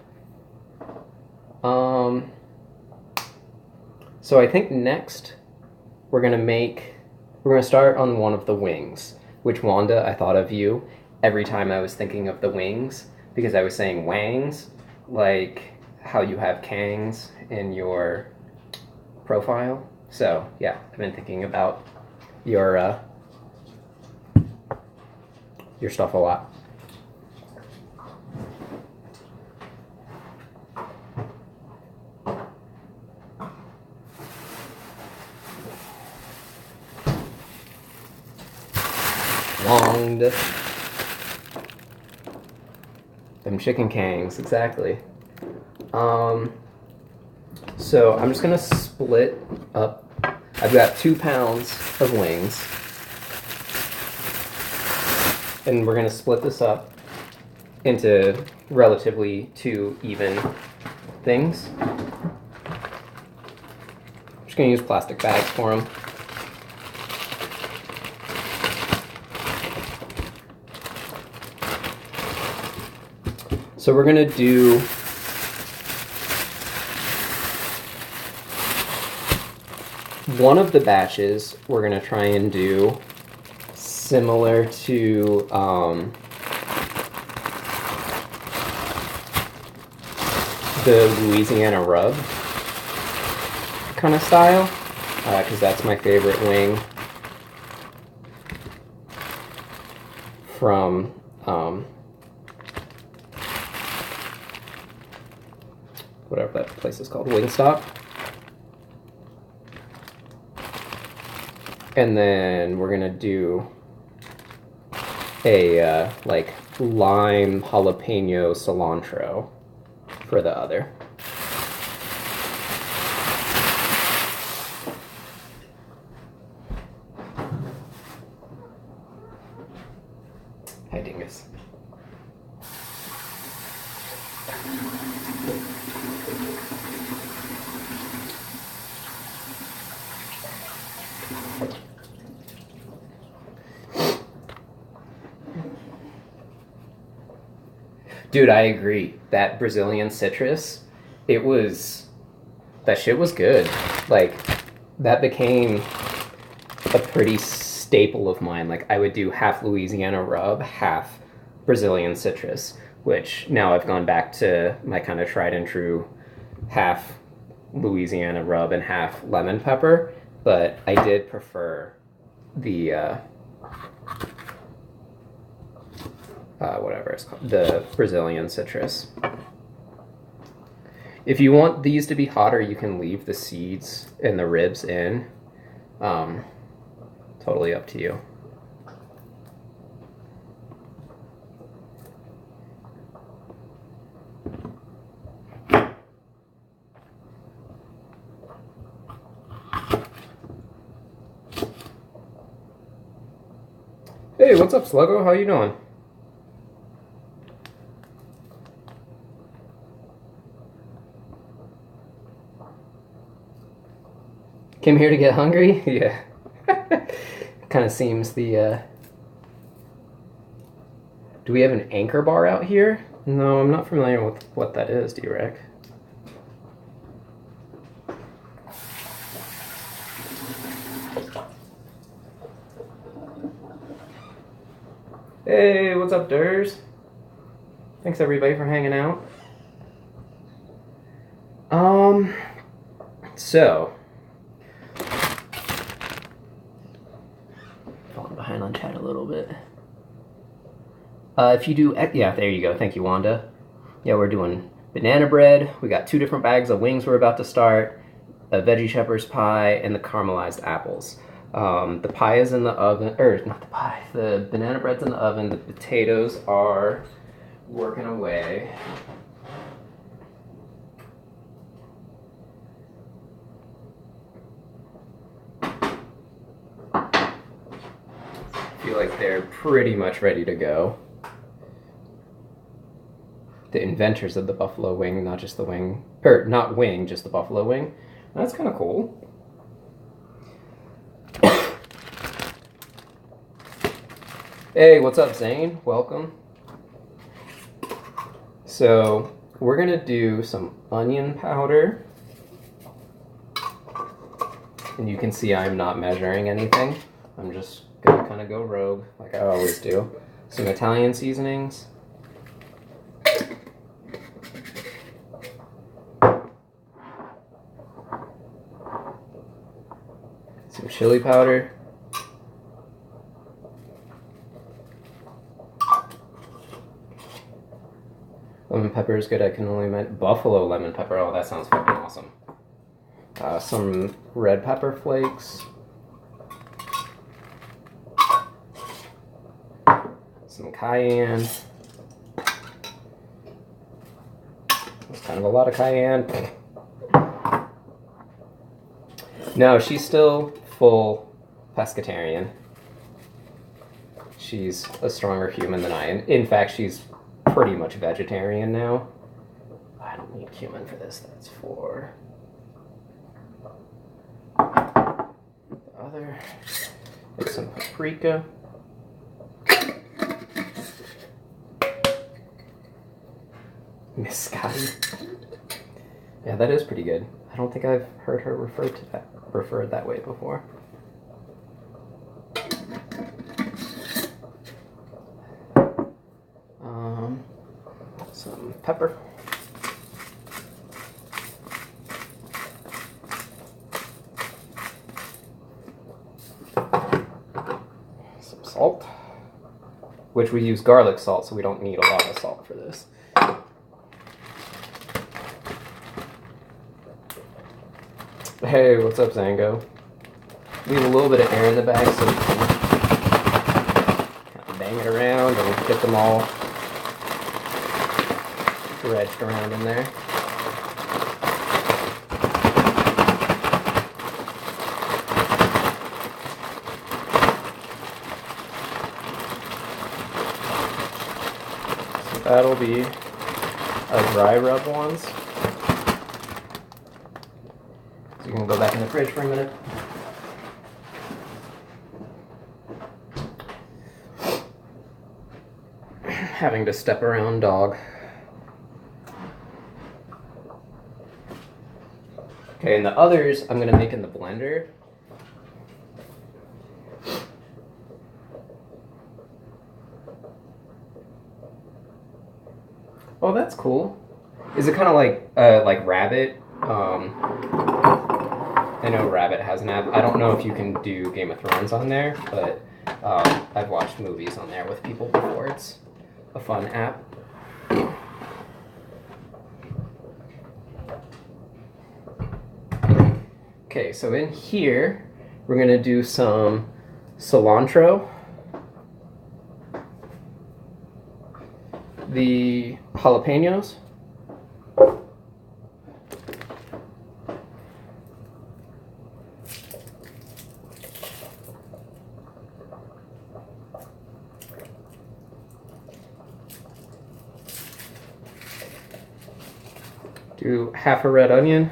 So I think next we're gonna start on one of the wings, which Wanda, I thought of you every time I was thinking of the wings because I was saying wangs, like how you have Kangs in your profile. So yeah, I've been thinking about your stuff a lot. Longed. Them chicken Kangs, exactly. So I'm just gonna split up. I've got 2 pounds of wings, and we're gonna split this up into relatively 2 even things. I'm just gonna use plastic bags for them. So we're gonna do one of the batches. We're gonna try and do similar to the Louisiana rub kind of style, because that's my favorite wing from whatever that place is called, Wingstop. And then we're gonna do a like lime jalapeno cilantro for the other. Hi, Dingus. Dude, I agree. That Brazilian citrus, that shit was good. Like, that became a pretty staple of mine. Like, I would do half Louisiana rub, half Brazilian citrus, which now I've gone back to my kind of tried and true half Louisiana rub and half lemon pepper. But I did prefer the whatever it's called, the Brazilian citrus. If you want these to be hotter, you can leave the seeds and the ribs in. Totally up to you. Hey, what's up, Sluggo? How you doing? Came here to get hungry? Yeah. Kind of seems the, Do we have an Anchor bar out here? No, I'm not familiar with what that is, D-Rec. Hey, what's up, Durs? Thanks everybody for hanging out. So falling behind on chat a little bit. If you do, yeah, there you go. Thank you, Wanda. Yeah, we're doing banana bread. We got 2 different bags of wings we're about to start, a veggie shepherd's pie, and the caramelized apples. The pie is in the oven, or not the pie, the banana bread's in the oven, the potatoes are working away. I feel like they're pretty much ready to go. The inventors of the buffalo wing, not just the wing, or not wing, just the buffalo wing. That's kind of cool. Hey, what's up, Zane? Welcome. So we're gonna do some onion powder. And you can see I'm not measuring anything. I'm just gonna kind of go rogue, like I always do. Some Italian seasonings. Some chili powder. Lemon pepper is good. I can only make buffalo lemon pepper. Oh, that sounds fucking awesome. Some red pepper flakes. Some cayenne. That's kind of a lot of cayenne. No, she's still full pescatarian. She's a stronger human than I am. In fact, she's pretty much vegetarian now. I don't need cumin for this. That's for the other. Like some paprika. Miscati. Yeah, that is pretty good. I don't think I've heard her referred that way before. Some pepper. Some salt. Which we use garlic salt, so we don't need a lot of salt for this. Hey, what's up, Zango? Leave a little bit of air in the bag so we can kind of bang it around and get them all dredged around in there. So that'll be our dry rub ones. So you can go back in the fridge for a minute. Having to step around dog. Okay, and the others I'm gonna make in the blender. Oh, that's cool. Is it kind of like Rabbit? I know Rabbit has an app. I don't know if you can do Game of Thrones on there, but I've watched movies on there with people before. It's a fun app. Okay, so in here, we're gonna do some cilantro, the jalapenos, do half a red onion,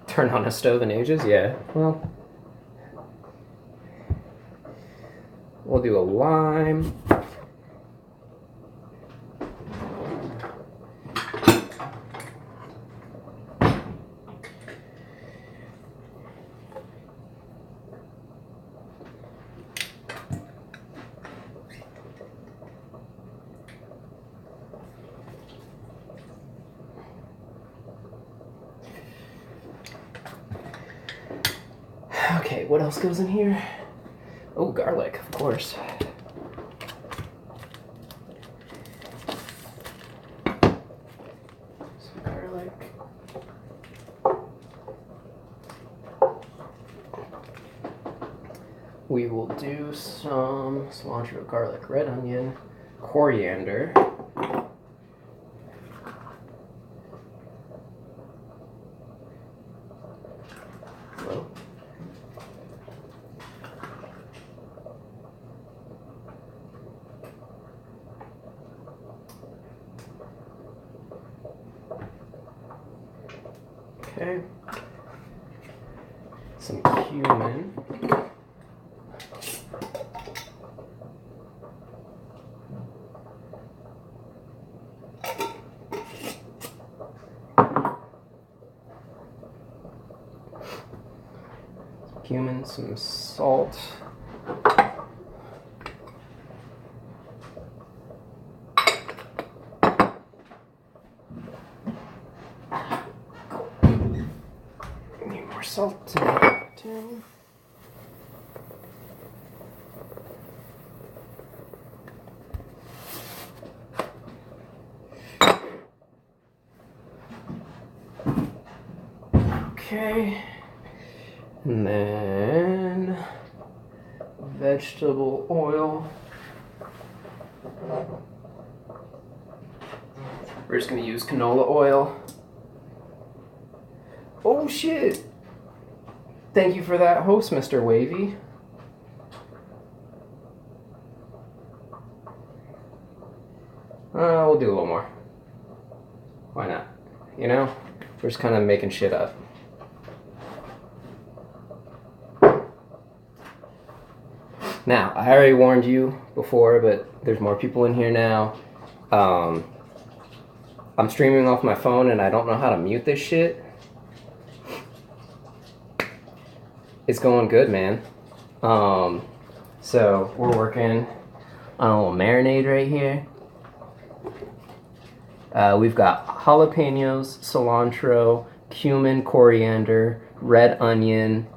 turn on a stove in ages, yeah. Well, we'll do a lime. Okay, what else goes in here? Oh, garlic, of course. Some garlic. We will do some cilantro, garlic, red onion, coriander. Okay. Some cumin. Cumin, some salt. Need more salt in that too. Okay. And then vegetable oil. We're just going to use canola oil. Oh shit! Thank you for that host, Mr. Wavy. We'll do a little more. Why not? You know? We're just kind of making shit up. Now, I already warned you before, but there's more people in here now. I'm streaming off my phone and I don't know how to mute this shit. It's going good, man. So we're working on a little marinade right here. We've got jalapenos, cilantro, cumin, coriander, red onion,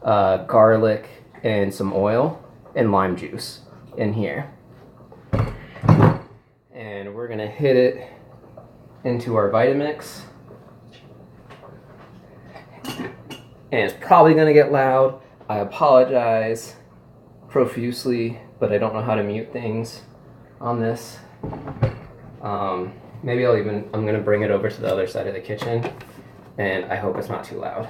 garlic, and some oil and lime juice in here. And we're gonna hit it into our Vitamix. And it's probably gonna get loud. I apologize profusely, but I don't know how to mute things on this. Maybe I'm gonna bring it over to the other side of the kitchen, and I hope it's not too loud.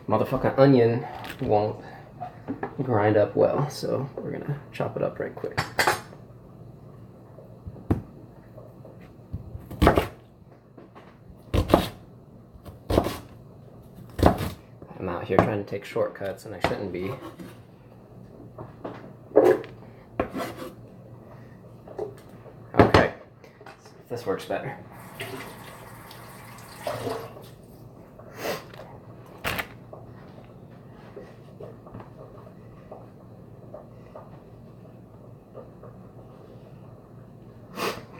Motherfucking onion won't grind up well, so we're gonna chop it up right quick. I'm out here trying to take shortcuts and I shouldn't be. Okay, this works better.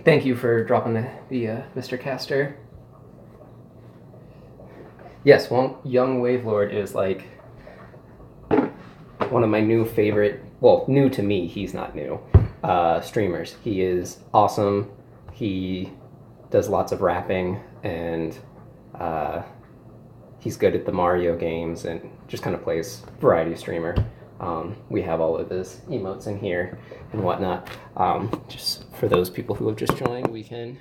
Thank you for dropping the Mr. Caster. Yes, Young Wavelord is like one of my new favorite, well, new to me, he's not new, streamers. He is awesome. He does lots of rapping, and he's good at the Mario games and just kind of plays variety streamer. We have all of his emotes in here and whatnot. Just for those people who have just joined, we can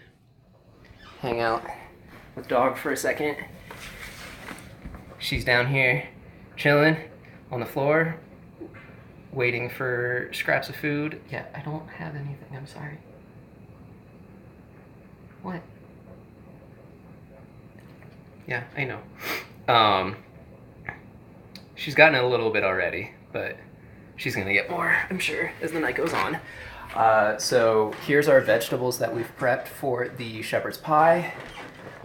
hang out with Dog for a second. She's down here chilling on the floor, waiting for scraps of food. Yeah, I don't have anything, I'm sorry. What? Yeah, I know. She's gotten a little bit already, but she's gonna get more, I'm sure, as the night goes on. So here's our vegetables that we've prepped for the shepherd's pie.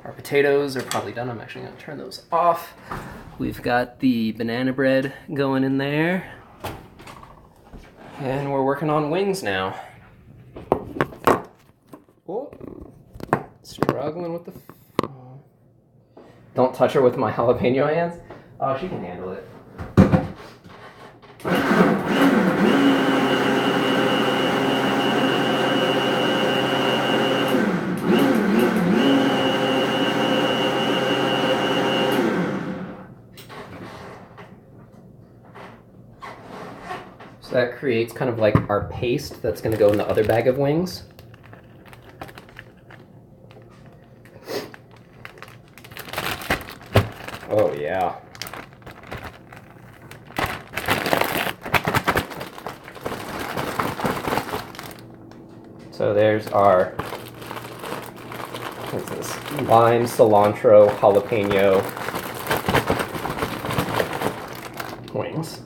Our potatoes are probably done. I'm actually gonna turn those off. We've got the banana bread going in there. And we're working on wings now. Oh, struggling with the... Don't touch her with my jalapeno hands. Oh, she can handle it. So that creates kind of like our paste that's going to go in the other bag of wings. Oh yeah. So there's our, what's this? Lime, cilantro, jalapeno wings.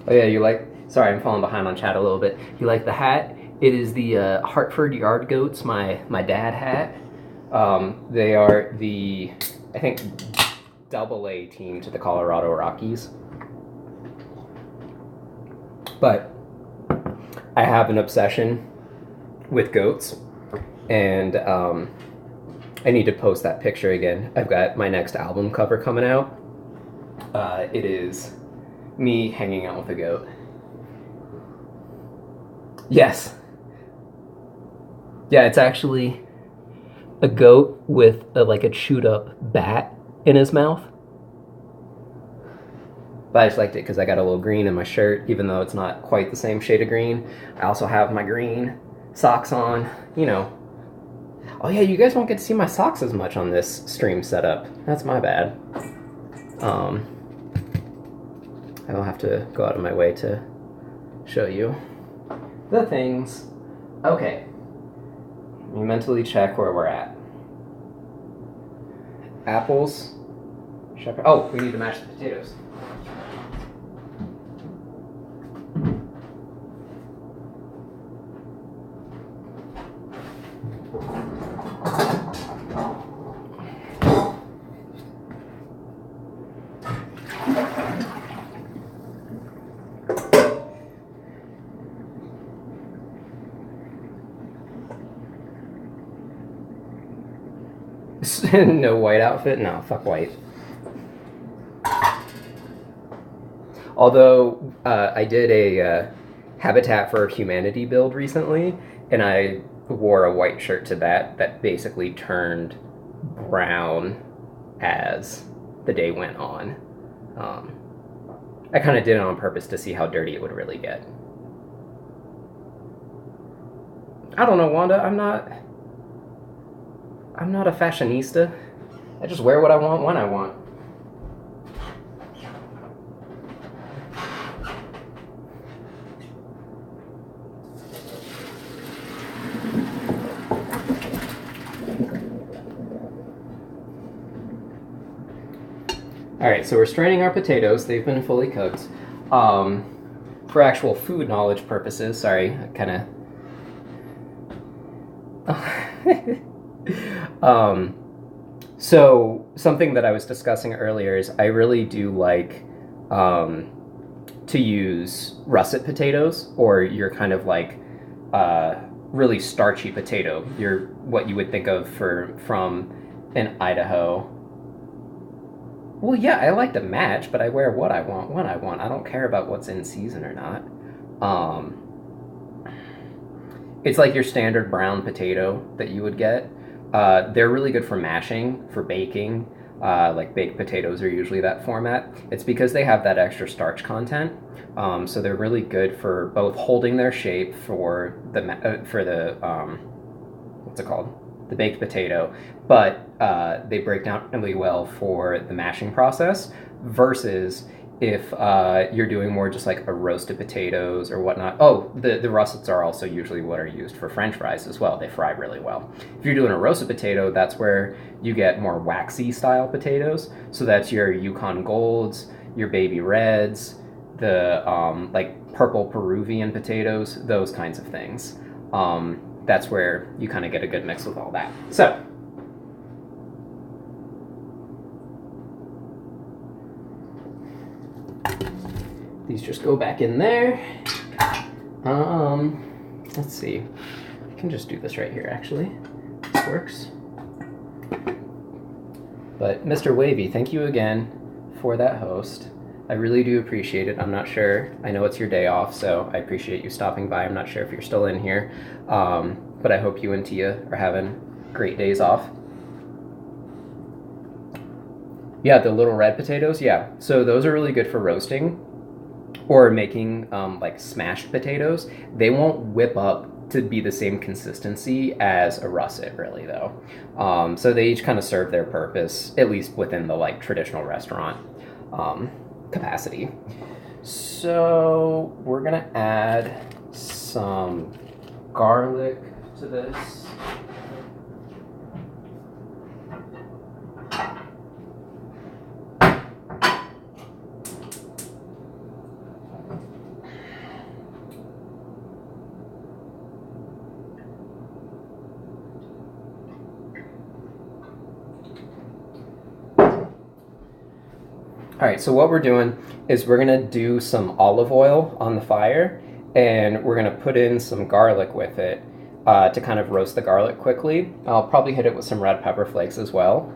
Oh yeah, you like, sorry, I'm falling behind on chat a little bit. You like the hat? It is the Hartford Yard Goats, my dad hat. They are the, I think, AA team to the Colorado Rockies. But I have an obsession with goats, and I need to post that picture again. I've got my next album cover coming out. It is me hanging out with a goat. Yes. Yeah, it's actually a goat with like a chewed up bat in his mouth. But I just liked it because I got a little green in my shirt, even though it's not quite the same shade of green. I also have my green socks on, you know. Oh yeah, you guys won't get to see my socks as much on this stream setup. That's my bad. I don't have to go out of my way to show you the things. Okay. Let me mentally check where we're at. Apples. Shepherd. Oh, we need to mash the potatoes. No white outfit? No, fuck white. Although I did a Habitat for Humanity build recently, and I wore a white shirt to that basically turned brown as the day went on. I kind of did it on purpose to see how dirty it would really get. I don't know, Wanda. I'm not a fashionista. I just wear what I want when I want. All right, so we're straining our potatoes. They've been fully cooked. For actual food knowledge purposes, sorry, I kind of... So something that I was discussing earlier is I really do like to use russet potatoes, or your kind of like really starchy potato. You're what you would think of from an Idaho. Well, yeah, I like to match, but I wear what I want when I want. I don't care about what's in season or not. It's like your standard brown potato that you would get. They're really good for mashing, for baking. Like baked potatoes are usually that format. It's because they have that extra starch content. So they're really good for both holding their shape for the what's it called? The baked potato, but they break down really well for the mashing process versus if you're doing more just like a roasted potatoes or whatnot. Oh, the russets are also usually what are used for French fries as well. They fry really well. If you're doing a roasted potato, that's where you get more waxy style potatoes. So that's your Yukon Golds, your Baby Reds, the like purple Peruvian potatoes, those kinds of things. That's where you kind of get a good mix with all that. So, These just go back in there. Let's see. I can just do this right here, actually. This works. But Mr. Wavy, thank you again for that host. I really do appreciate it. I'm not sure. I know it's your day off, so I appreciate you stopping by. I'm not sure if you're still in here, but I hope you and Tia are having great days off. Yeah, the little red potatoes, yeah. So those are really good for roasting or making like smashed potatoes. They won't whip up to be the same consistency as a russet, really, though. So they each kind of serve their purpose, at least within the like traditional restaurant capacity. So we're gonna add some garlic to this. All right, so what we're doing is we're gonna do some olive oil on the fire, and we're gonna put in some garlic with it to kind of roast the garlic quickly. I'll probably hit it with some red pepper flakes as well.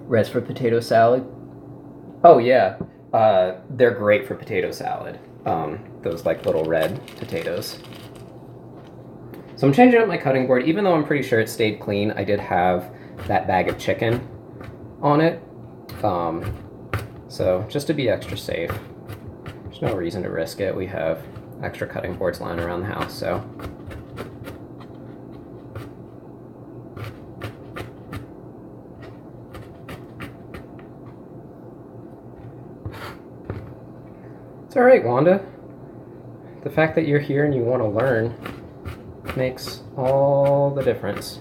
Reds for potato salad. Oh yeah, they're great for potato salad. Those like little red potatoes. So I'm changing up my cutting board. Even though I'm pretty sure it stayed clean, I did have that bag of chicken on it. So just to be extra safe, there's no reason to risk it. We have extra cutting boards lying around the house, so. It's all right, Wanda. The fact that you're here and you want to learn makes all the difference.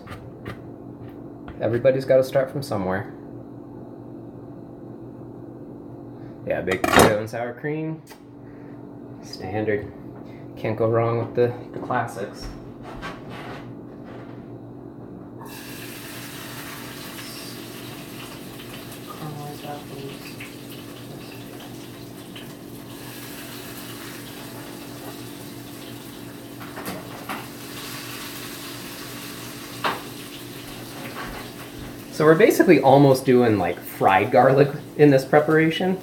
Everybody's got to start from somewhere. Yeah, baked potato and sour cream. Standard. Can't go wrong with the classics. Caramelized apples. So we're basically almost doing like fried garlic in this preparation.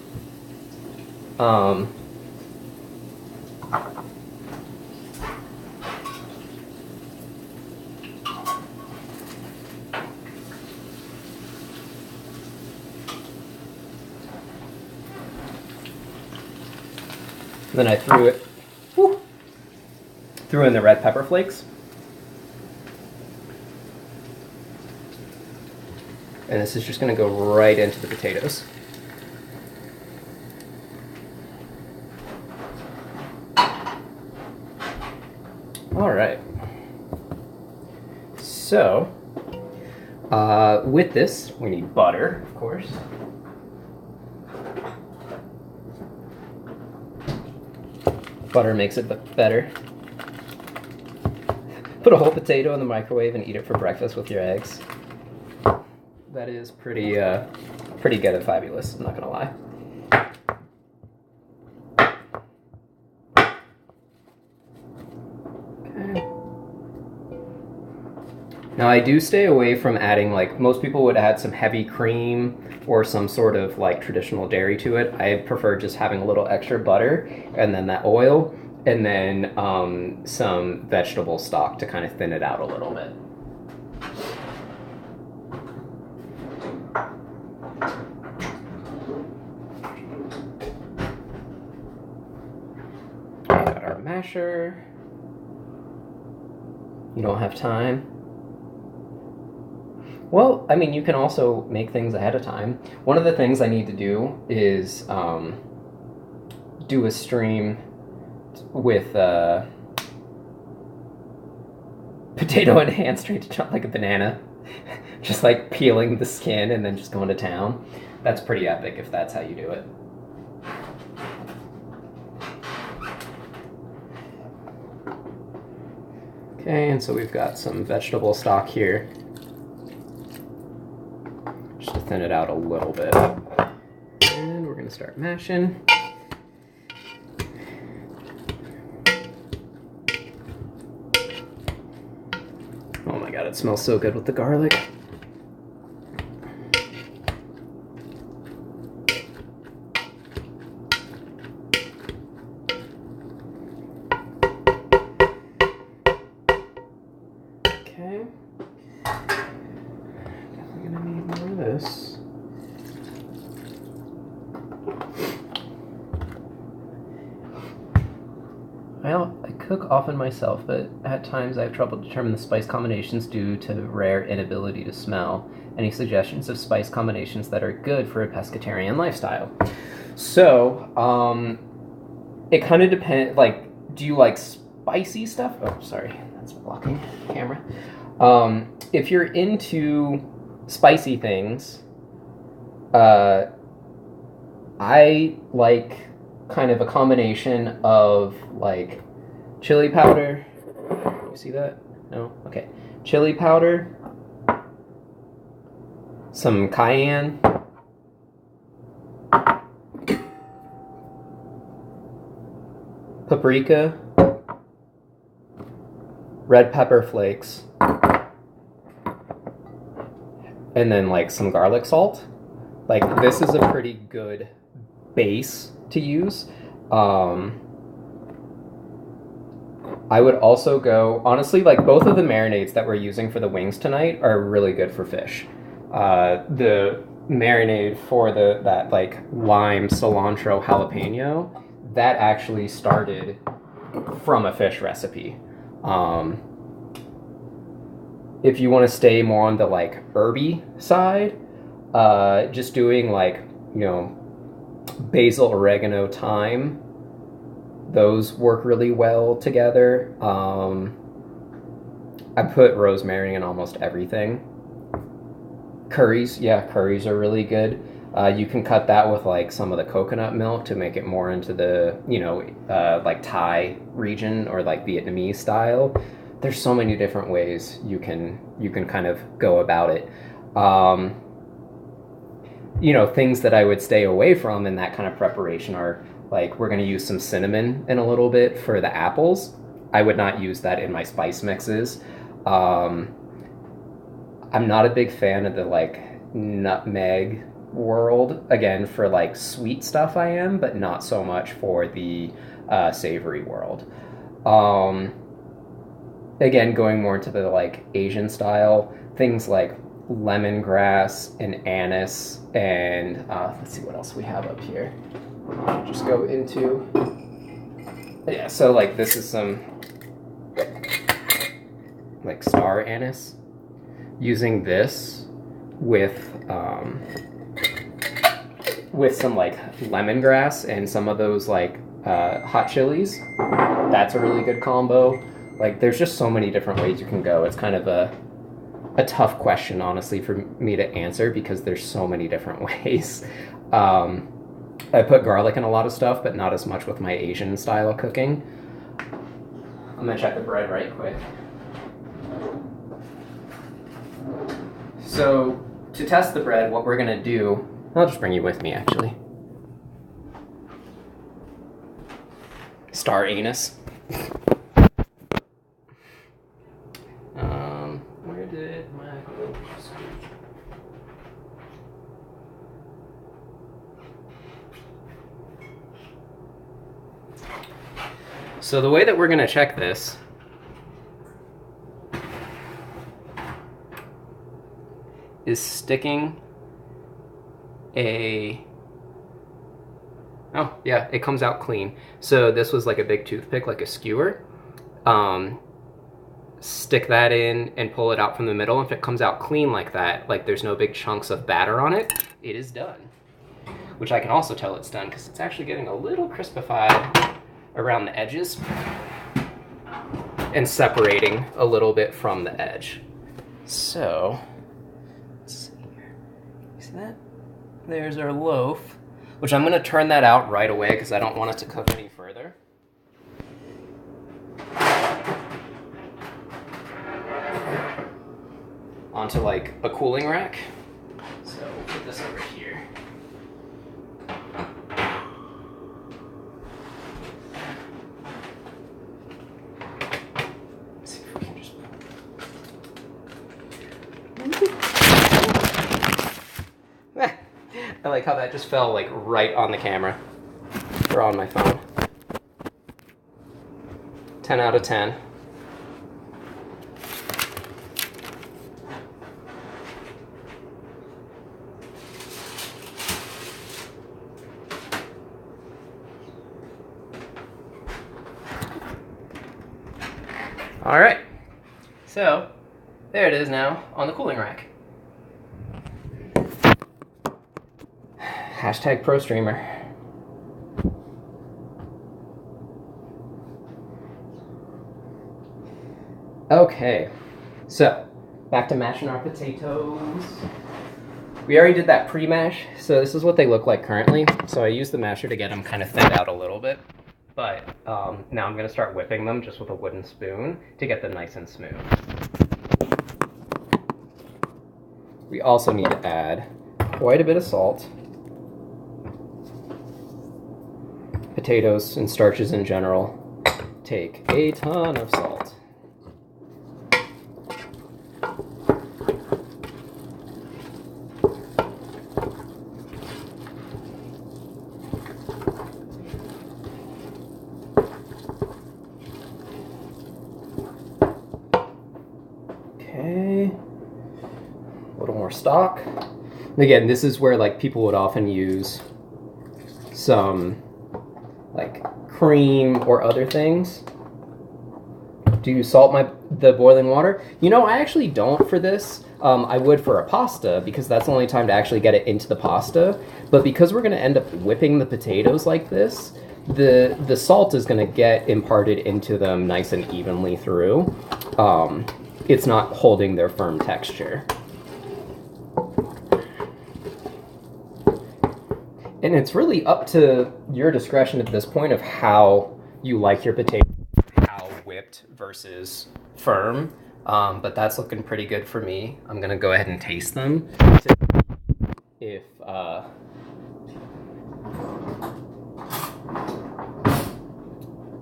Then I threw in the red pepper flakes. And this is just going to go right into the potatoes. All right. So, with this, we need butter, of course. Butter makes it look better. Put a whole potato in the microwave and eat it for breakfast with your eggs. That is pretty good and fabulous, I'm not gonna lie. Okay. Now I do stay away from adding, like, most people would add some heavy cream or some sort of like traditional dairy to it. I prefer just having a little extra butter and then that oil and then some vegetable stock to kind of thin it out a little bit. Got our masher. You don't have time? Well, I mean, you can also make things ahead of time. One of the things I need to do is do a stream with potato in hand straight to chop like a banana, just like peeling the skin and then just going to town. That's pretty epic if that's how you do it. Okay, and so we've got some vegetable stock here. Just to thin it out a little bit. And we're gonna start mashing. Oh my god, it smells so good with the garlic. Okay. Definitely gonna need more of this. Well, I cook often myself, but at times I have trouble determining the spice combinations due to rare inability to smell. Any suggestions of spice combinations that are good for a pescatarian lifestyle? So, it kind of depends. Like, do you like spicy stuff? Oh, sorry, that's blocking the camera. If you're into spicy things, I like kind of a combination of like chili powder. You see that? No? Okay. Chili powder, some cayenne, paprika, red pepper flakes, and then like some garlic salt. Like this is a pretty good base to use. I would also go, honestly, like both of the marinades that we're using for the wings tonight are really good for fish. The marinade for that like lime, cilantro, jalapeno, that actually started from a fish recipe. If you want to stay more on the like herby side, just doing like, you know, basil, oregano, thyme, those work really well together. I put rosemary in almost everything. Curries, yeah, curries are really good. You can cut that with like some of the coconut milk to make it more into the, you know, like Thai region or like Vietnamese style. There's so many different ways you can kind of go about it. You know, things that I would stay away from in that kind of preparation are like, we're going to use some cinnamon in a little bit for the apples. I would not use that in my spice mixes. I'm not a big fan of the like nutmeg world. Again, for like sweet stuff I am, but not so much for the savory world. Again, going more into the like Asian style, things like lemongrass and anise, and let's see what else we have up here. Just go into, yeah, so like this is some like star anise. Using this with some like lemongrass and some of those like hot chilies, that's a really good combo. Like there's just so many different ways you can go. It's kind of a tough question, honestly, for me to answer because there's so many different ways. I put garlic in a lot of stuff, but not as much with my Asian style of cooking. I'm gonna check the bread right quick. So to test the bread, what we're gonna do, I'll just bring you with me actually. Star anise. Where did my So the way that we're gonna check this is sticking oh yeah, it comes out clean. So this was like a big toothpick, like a skewer. stick that in and pull it out from the middle. If it comes out clean like that, like there's no big chunks of batter on it, it is done. Which I can also tell it's done because it's actually getting a little crispified around the edges and separating a little bit from the edge. So, let's see here. You see that? There's our loaf, which I'm gonna turn that out right away because I don't want it to cook any further. Onto like a cooling rack. So we'll put this over here. Let's see if we can just. I like how that just fell like right on the camera or on my phone. 10 out of 10. All right, so there it is now on the cooling rack. Hashtag pro streamer. Okay, so back to mashing our potatoes. We already did that pre-mash, so this is what they look like currently. So I used the masher to get them kind of thinned out a little bit. But now I'm going to start whipping them just with a wooden spoon to get them nice and smooth. We also need to add quite a bit of salt. Potatoes and starches in general take a ton of salt. Stock. And again, this is where like people would often use some like cream or other things. Do you salt the boiling water? You know, I actually don't for this. I would for a pasta because that's the only time to actually get it into the pasta. But because we're going to end up whipping the potatoes like this, the salt is going to get imparted into them nice and evenly through. It's not holding their firm texture. And it's really up to your discretion at this point of how you like your potato, how whipped versus firm. But that's looking pretty good for me. I'm gonna go ahead and taste them if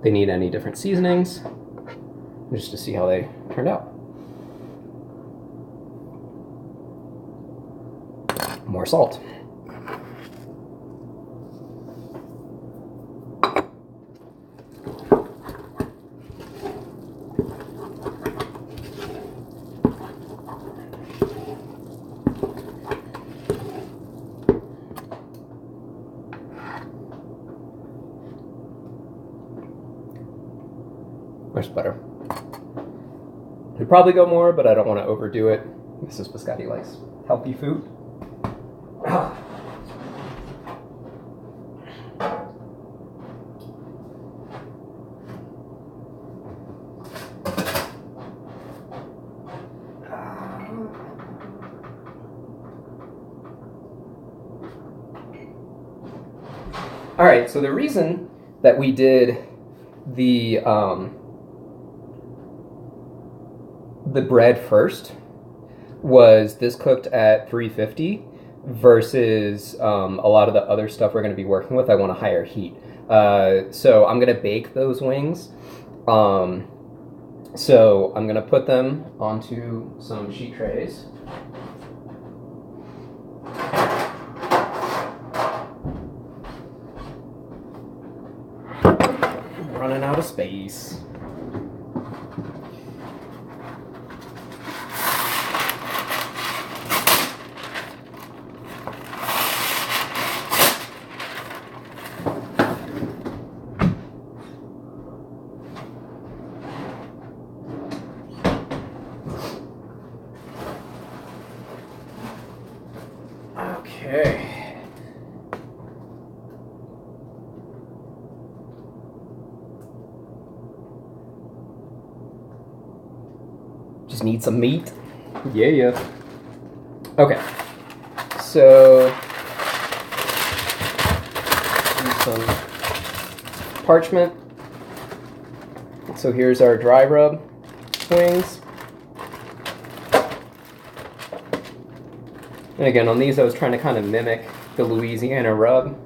they need any different seasonings, just to see how they turned out. More salt. Much better. Could probably go more, but I don't want to overdo it. Mrs. Biscotti likes healthy food. All right, so the reason that we did the bread first was this cooked at 350 versus a lot of the other stuff we're going to be working with. I want a higher heat. So I'm going to bake those wings. So I'm going to put them onto some sheet trays. Running out of space. Okay. Just need some meat. Yeah. Okay. So use some parchment. So here's our dry rub wings. And again, on these I was trying to kind of mimic the Louisiana rub.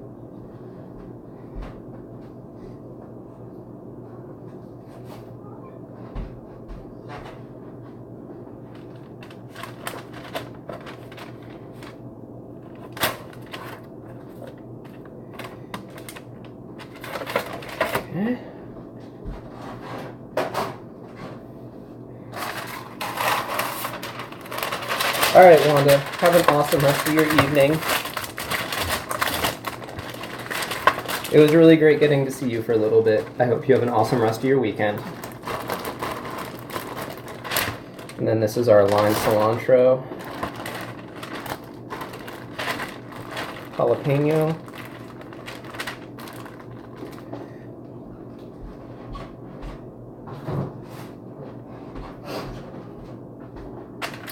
Okay. All right, Wanda, have an awesome rest of your evening. It was really great getting to see you for a little bit. I hope you have an awesome rest of your weekend. And then this is our lime cilantro, jalapeno,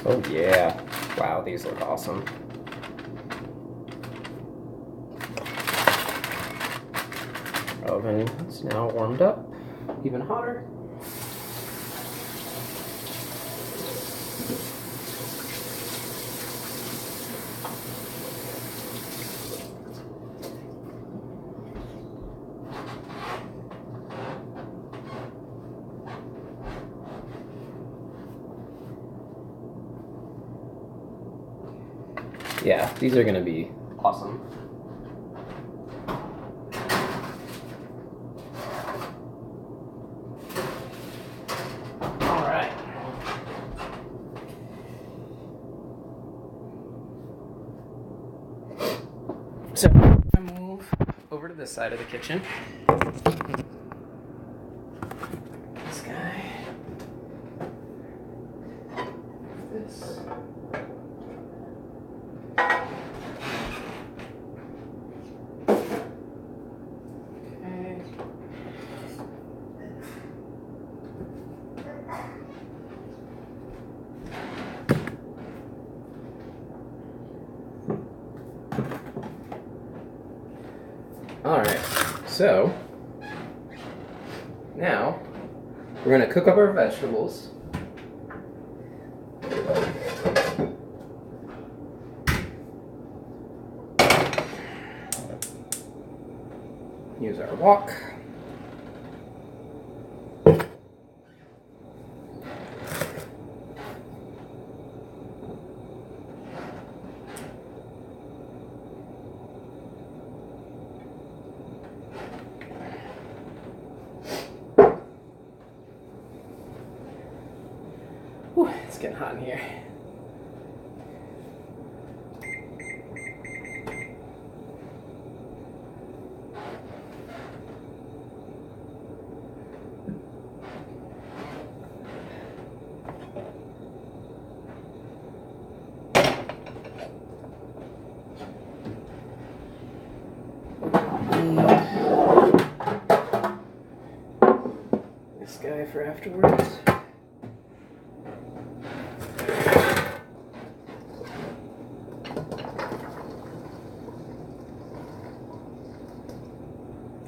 oh yeah, wow, these look awesome. Oven is now warmed up, even hotter. Yeah, these are gonna be awesome. All right. So I move over to this side of the kitchen. This guy. This. Okay. All right, so now we're gonna cook up our vegetables. Use our wok. Whew, it's getting hot in here. This guy for afterwards.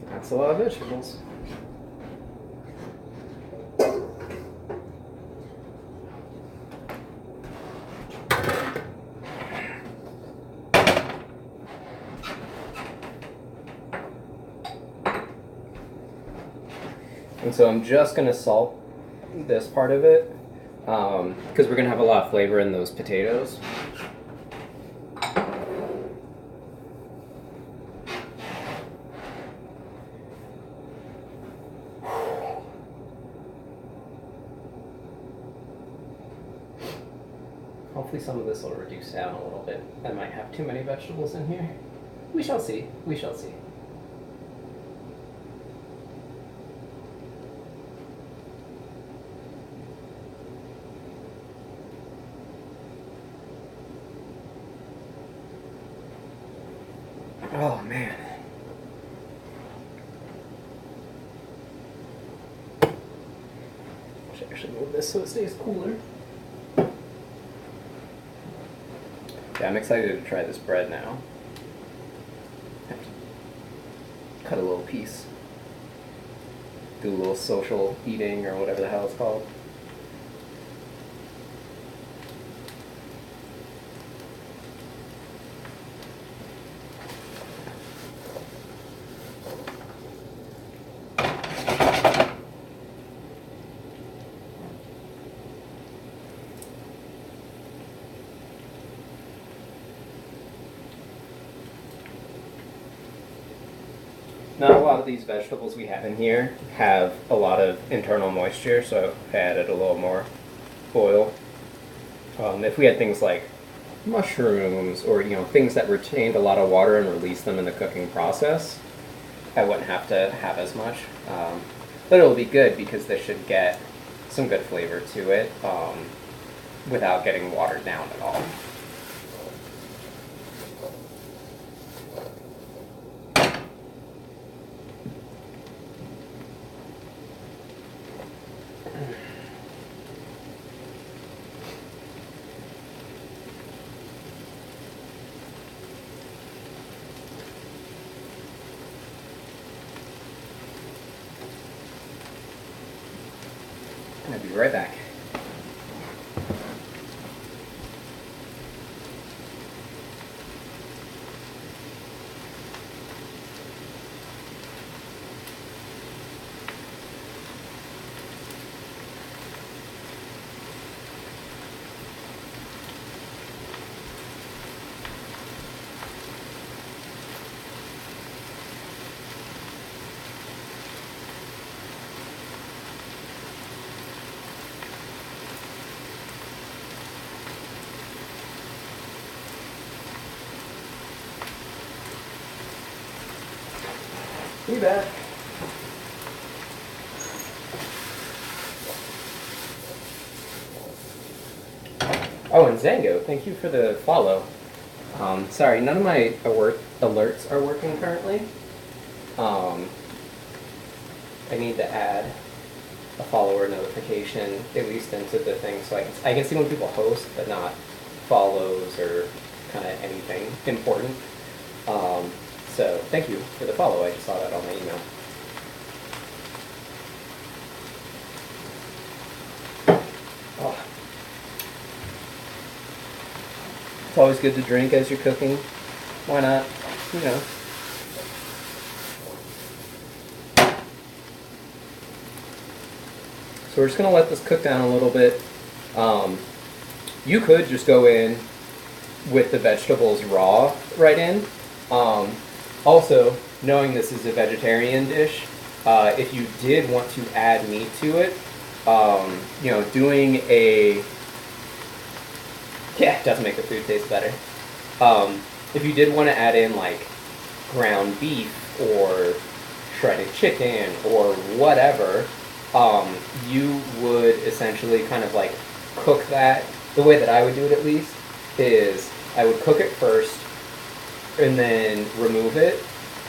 That's a lot of vegetables. And so I'm just gonna salt this part of it because we're gonna have a lot of flavor in those potatoes. Hopefully some of this will reduce down a little bit. I might have too many vegetables in here. We shall see. We shall see. Oh man. Should actually move this so it stays cooler. Yeah, I'm excited to try this bread now. Cut a little piece. Do a little social eating or whatever the hell it's called. Not a lot of these vegetables we have in here have a lot of internal moisture, so I've added a little more oil. If we had things like mushrooms or things that retained a lot of water and released them in the cooking process, I wouldn't have to have as much. But it'll be good because this should get some good flavor to it without getting watered down at all. I'll be right back. Be back. Oh, and Zango, thank you for the follow. Sorry, none of my alerts are working currently. I need to add a follower notification, at least into the thing, so I can see when people host, but not follows or kind of anything important. So thank you for the follow. I just saw that on my email. Oh. It's always good to drink as you're cooking. Why not? So we're just going to let this cook down a little bit. You could just go in with the vegetables raw right in. Also, knowing this is a vegetarian dish, if you did want to add meat to it, doing it does make the food taste better. If you did want to add in like ground beef or shredded chicken or whatever, you would essentially kind of like cook that. The way that I would do it, at least, is I would cook it first and then remove it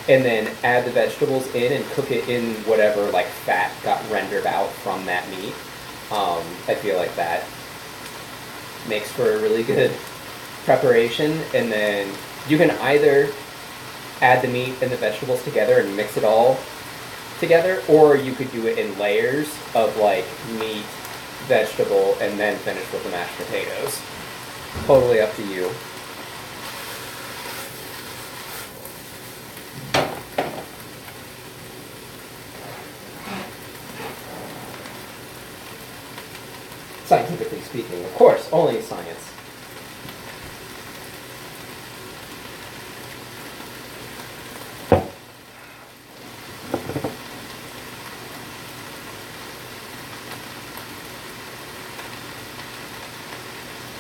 and then add the vegetables in and cook it in whatever like fat got rendered out from that meat. I feel like that makes for a really good preparation, and then you can either add the meat and the vegetables together and mix it all together, or you could do it in layers of like meat, vegetable, and then finish with the mashed potatoes. Totally up to you. Scientifically speaking, of course, only science.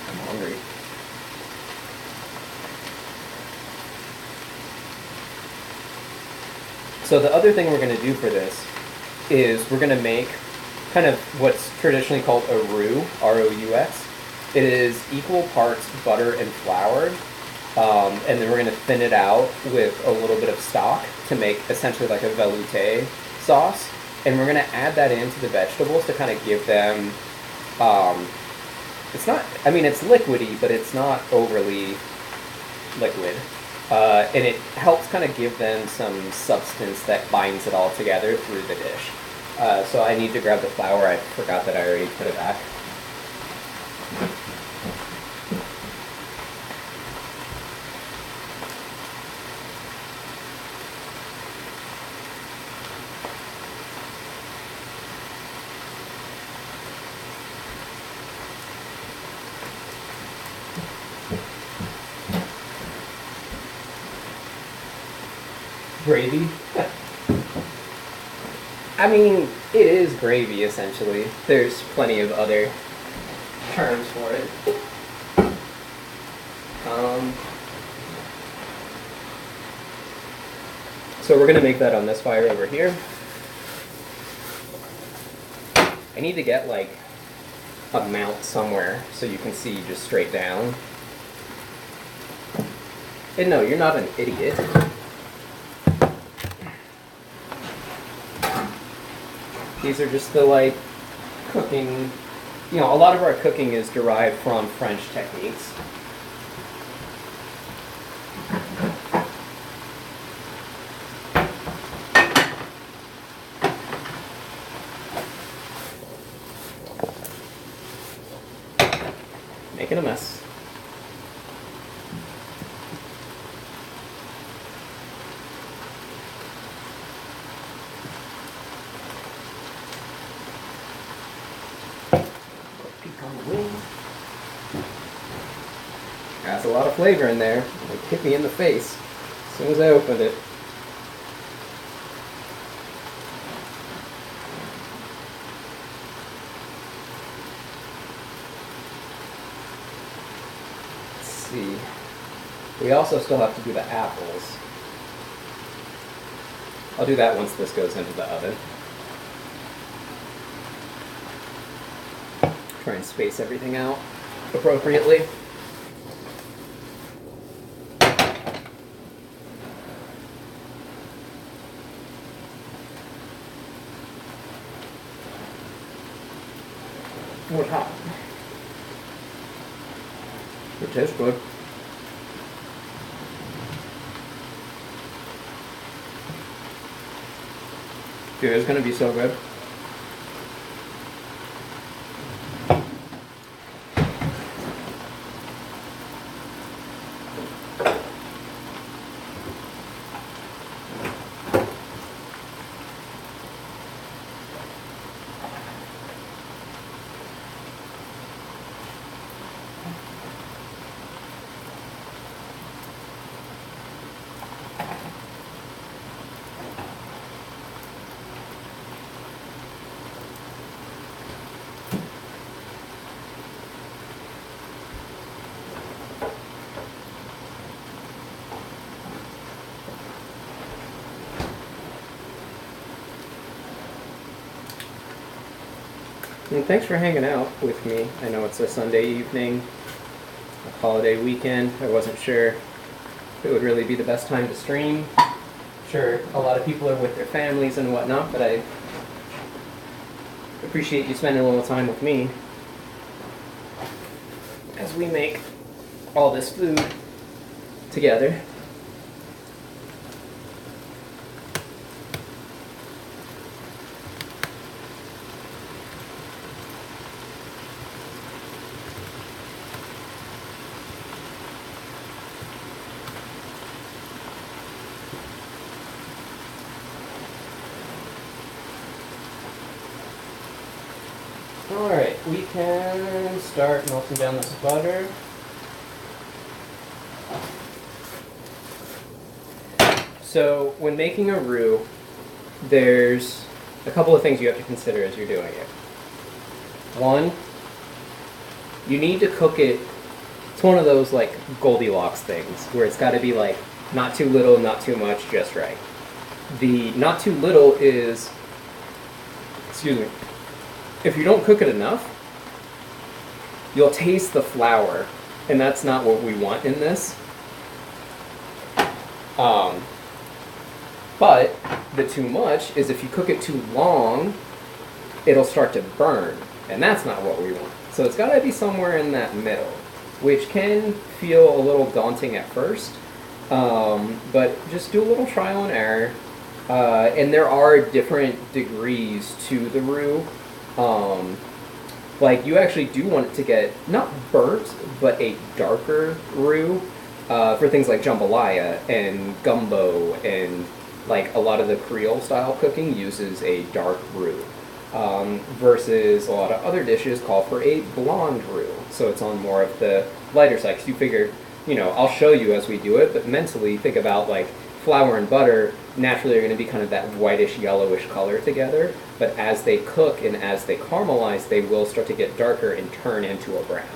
I'm hungry. So the other thing we're going to do for this is we're going to make kind of what's traditionally called a roux, R-O-U-X. It is equal parts butter and flour. And then we're gonna thin it out with a little bit of stock to make essentially like a velouté sauce. And we're gonna add that into the vegetables to kind of give them, it's not, I mean, it's liquidy, but it's not overly liquid. And it helps kind of give them some substance that binds it all together through the dish. So I need to grab the flour. I forgot that I already put it back. Gravy? I mean, it is gravy, essentially. There's plenty of other terms for it. So we're gonna make that on this fire over here. I need to get like a mount somewhere so you can see just straight down. And no, you're not an idiot. These are just the like cooking, you know, a lot of our cooking is derived from French techniques. Making a mess. That's a lot of flavor in there. It hit me in the face as soon as I opened it. Let's see. We also still have to do the apples. I'll do that once this goes into the oven. Try and space everything out appropriately. What's hot? It tastes good. Dude, it's gonna be so good. And thanks for hanging out with me. I know it's a Sunday evening, a holiday weekend. I wasn't sure if it would really be the best time to stream. Sure, a lot of people are with their families and whatnot, but I appreciate you spending a little time with me as we make all this food together. Alright, we can start melting down this butter. So, when making a roux, there's a couple of things you have to consider as you're doing it. One, you need to cook it. It's one of those like Goldilocks things where it's got to be like not too little, not too much, just right. The not too little is, excuse me, if you don't cook it enough, you'll taste the flour, and that's not what we want in this. Um, but the too much is if you cook it too long, it'll start to burn, and that's not what we want. So it's got to be somewhere in that middle, which can feel a little daunting at first, but just do a little trial and error. And there are different degrees to the roux. Like you actually do want it to get not burnt, but a darker roux for things like jambalaya and gumbo, and like a lot of the Creole style cooking uses a dark roux. Versus a lot of other dishes call for a blonde roux, so it's on more of the lighter side. Because you figure, I'll show you as we do it, but mentally think about like flour and butter naturally are going to be kind of that whitish yellowish color together, but as they cook and as they caramelize, they will start to get darker and turn into a brown.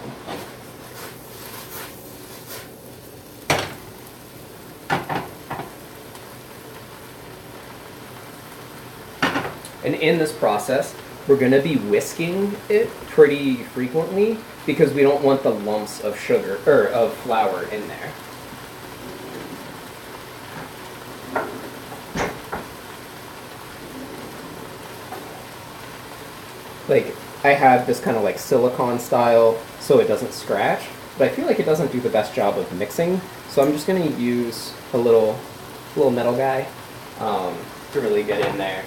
And in this process, we're going to be whisking it pretty frequently because we don't want the lumps of sugar or of flour in there. Like, I have this kind of like silicone style so it doesn't scratch, but I feel like it doesn't do the best job of mixing, so I'm just going to use a little metal guy to really get in there.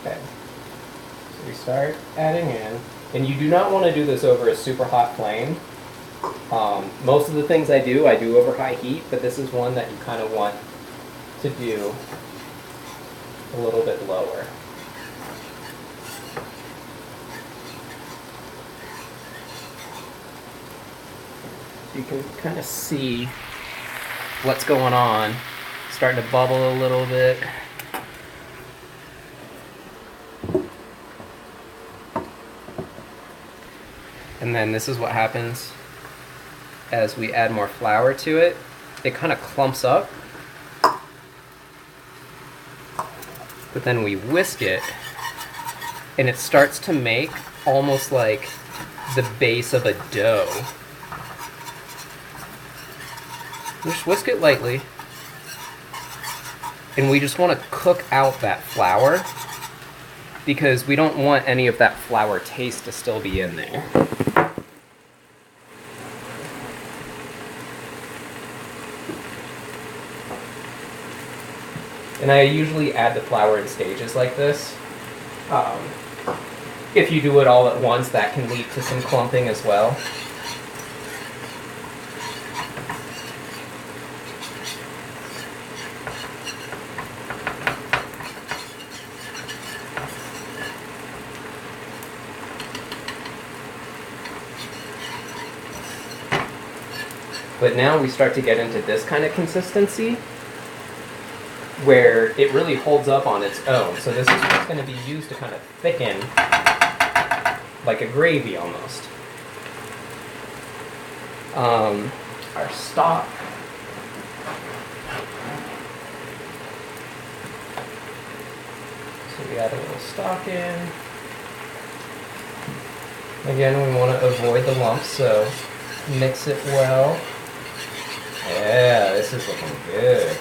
Okay, so we start adding in, and you do not want to do this over a super hot flame. Most of the things I do over high heat, but this is one that you kind of want to do a little bit lower. You can kind of see what's going on, starting to bubble a little bit. And then this is what happens as we add more flour to it. It kind of clumps up, but then we whisk it, and it starts to make almost like the base of a dough. Just whisk it lightly, and we just want to cook out that flour because we don't want any of that flour taste to still be in there. And I usually add the flour in stages like this. If you do it all at once, that can lead to some clumping as well. But now we start to get into this kind of consistency where it really holds up on its own. So this is what's going to be used to kind of thicken, like a gravy almost. Our stock. So we add a little stock in. Again, we want to avoid the lumps, so mix it well. Yeah, this is looking good.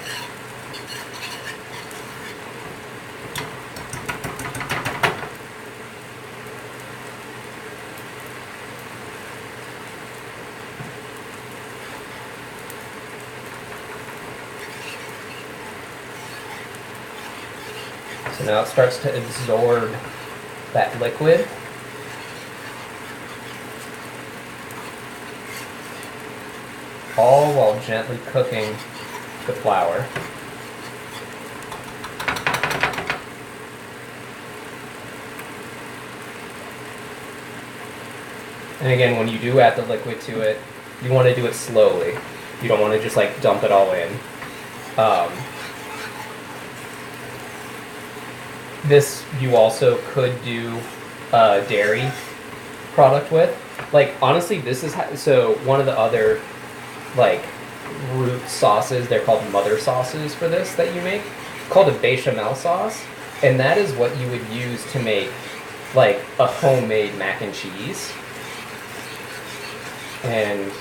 So now it starts to absorb that liquid. All while gently cooking the flour. And again, when you do add the liquid to it, you want to do it slowly. You don't want to just like dump it all in. This you also could do dairy product with. Like, honestly, this is so one of the other, like, root sauces, they're called mother sauces for this that you make, called a bechamel sauce, and that is what you would use to make, like, a homemade mac and cheese. And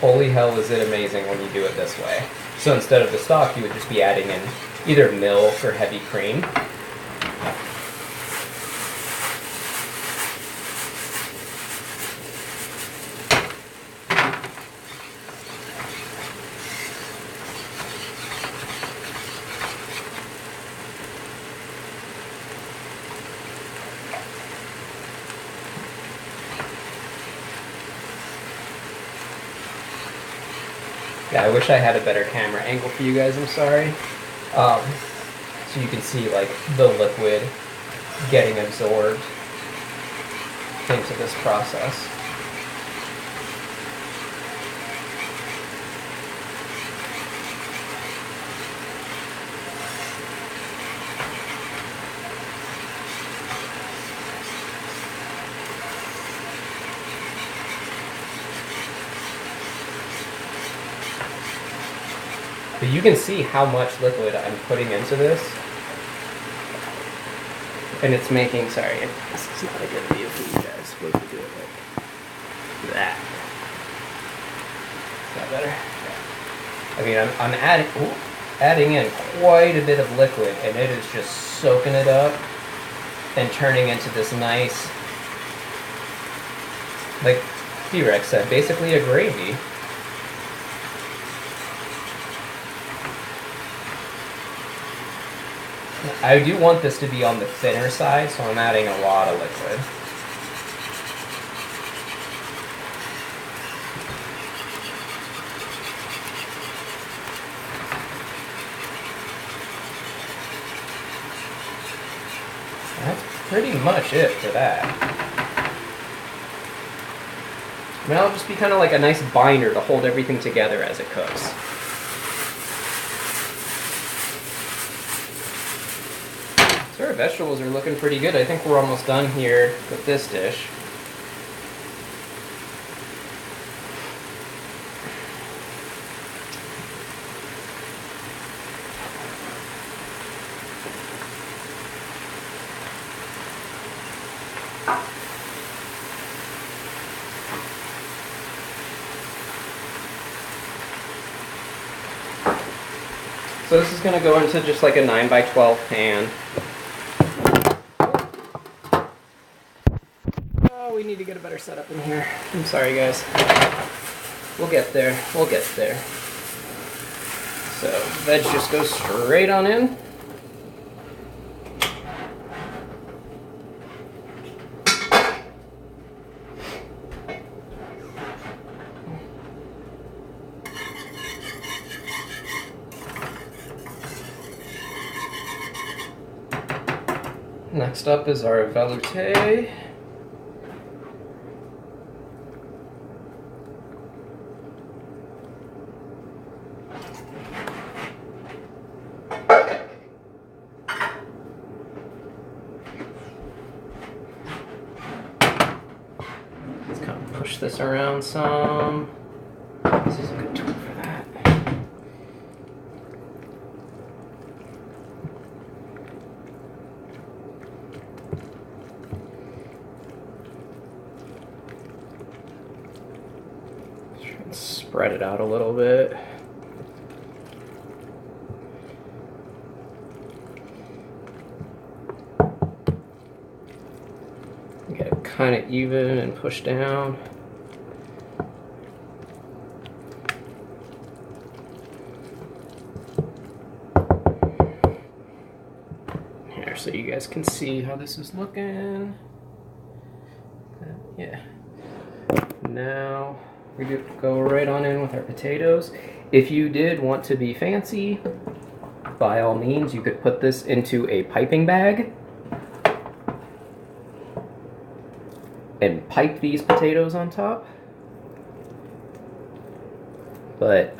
holy hell is it amazing when you do it this way. So instead of the stock, you would just be adding in either milk or heavy cream. Yeah, I wish I had a better camera angle for you guys, I'm sorry. So you can see like the liquid getting absorbed into this process. But you can see how much liquid I'm putting into this. And it's making, sorry, this is not a good view for you guys. What if we do it like that? Is that better? Yeah. I mean, I'm adding in quite a bit of liquid, and it is just soaking it up and turning into this nice, like T-Rex said, basically a gravy. I do want this to be on the thinner side, so I'm adding a lot of liquid. That's pretty much it for that. And that'll just be kind of like a nice binder to hold everything together as it cooks. So our vegetables are looking pretty good. I think we're almost done here with this dish. So this is going to go into just like a 9x12 pan. Oh, we need to get a better setup in here. I'm sorry, guys. We'll get there. We'll get there. So veg just goes straight on in. Next up is our velouté. Let's kind of push this around some. This is a good tool for that. Spread it out a little bit. Get it kind of even and push down. Here, so you guys can see how this is looking. Yeah. Now we go right on in with our potatoes. If you did want to be fancy, by all means, you could put this into a piping bag and pipe these potatoes on top. But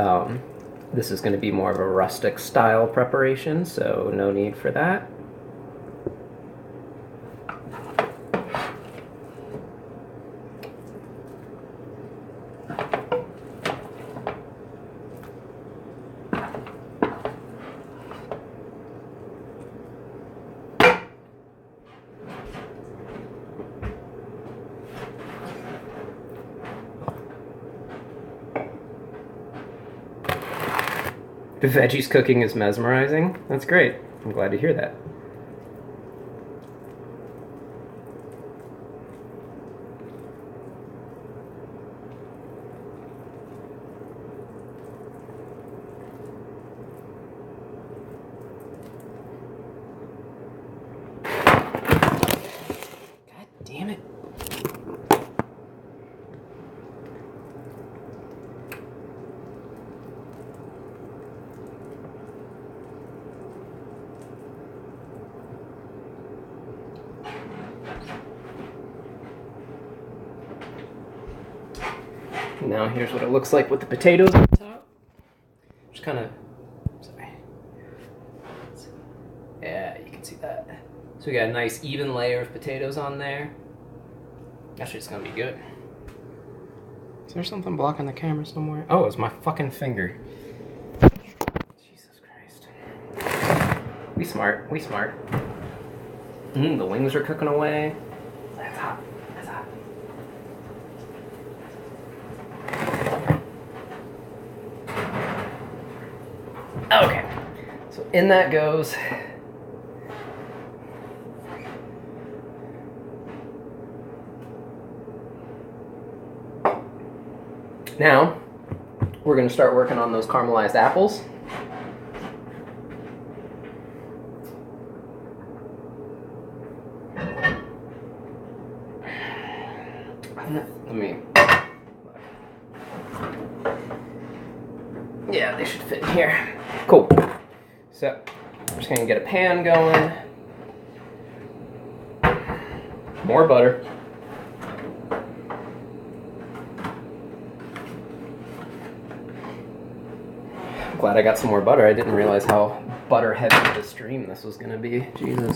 this is going to be more of a rustic style preparation, so no need for that. The veggies cooking is mesmerizing. That's great. I'm glad to hear that. God damn it. Now here's what it looks like with the potatoes on top. Just kind of, sorry. Yeah, you can see that. So we got a nice even layer of potatoes on there. Actually, it's gonna be good. Is there something blocking the camera somewhere? Oh, it's my fucking finger. Jesus Christ. We smart, we smart. The wings are cooking away. That's hot, that's hot. Okay, so in that goes. Now, we're going to start working on those caramelized apples. Let me... Yeah, they should fit in here. Cool. So, I'm just going to get a pan going. More butter. I'm glad I got some more butter. I didn't realize how butter heavy of a stream this was going to be. Jesus.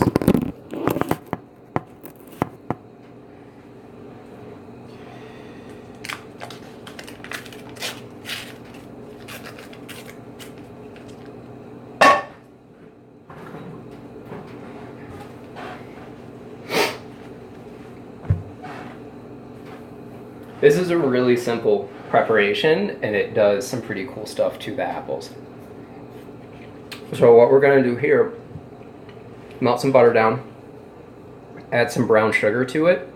This is a really simple preparation, and it does some pretty cool stuff to the apples. So what we're going to do here, melt some butter down, add some brown sugar to it.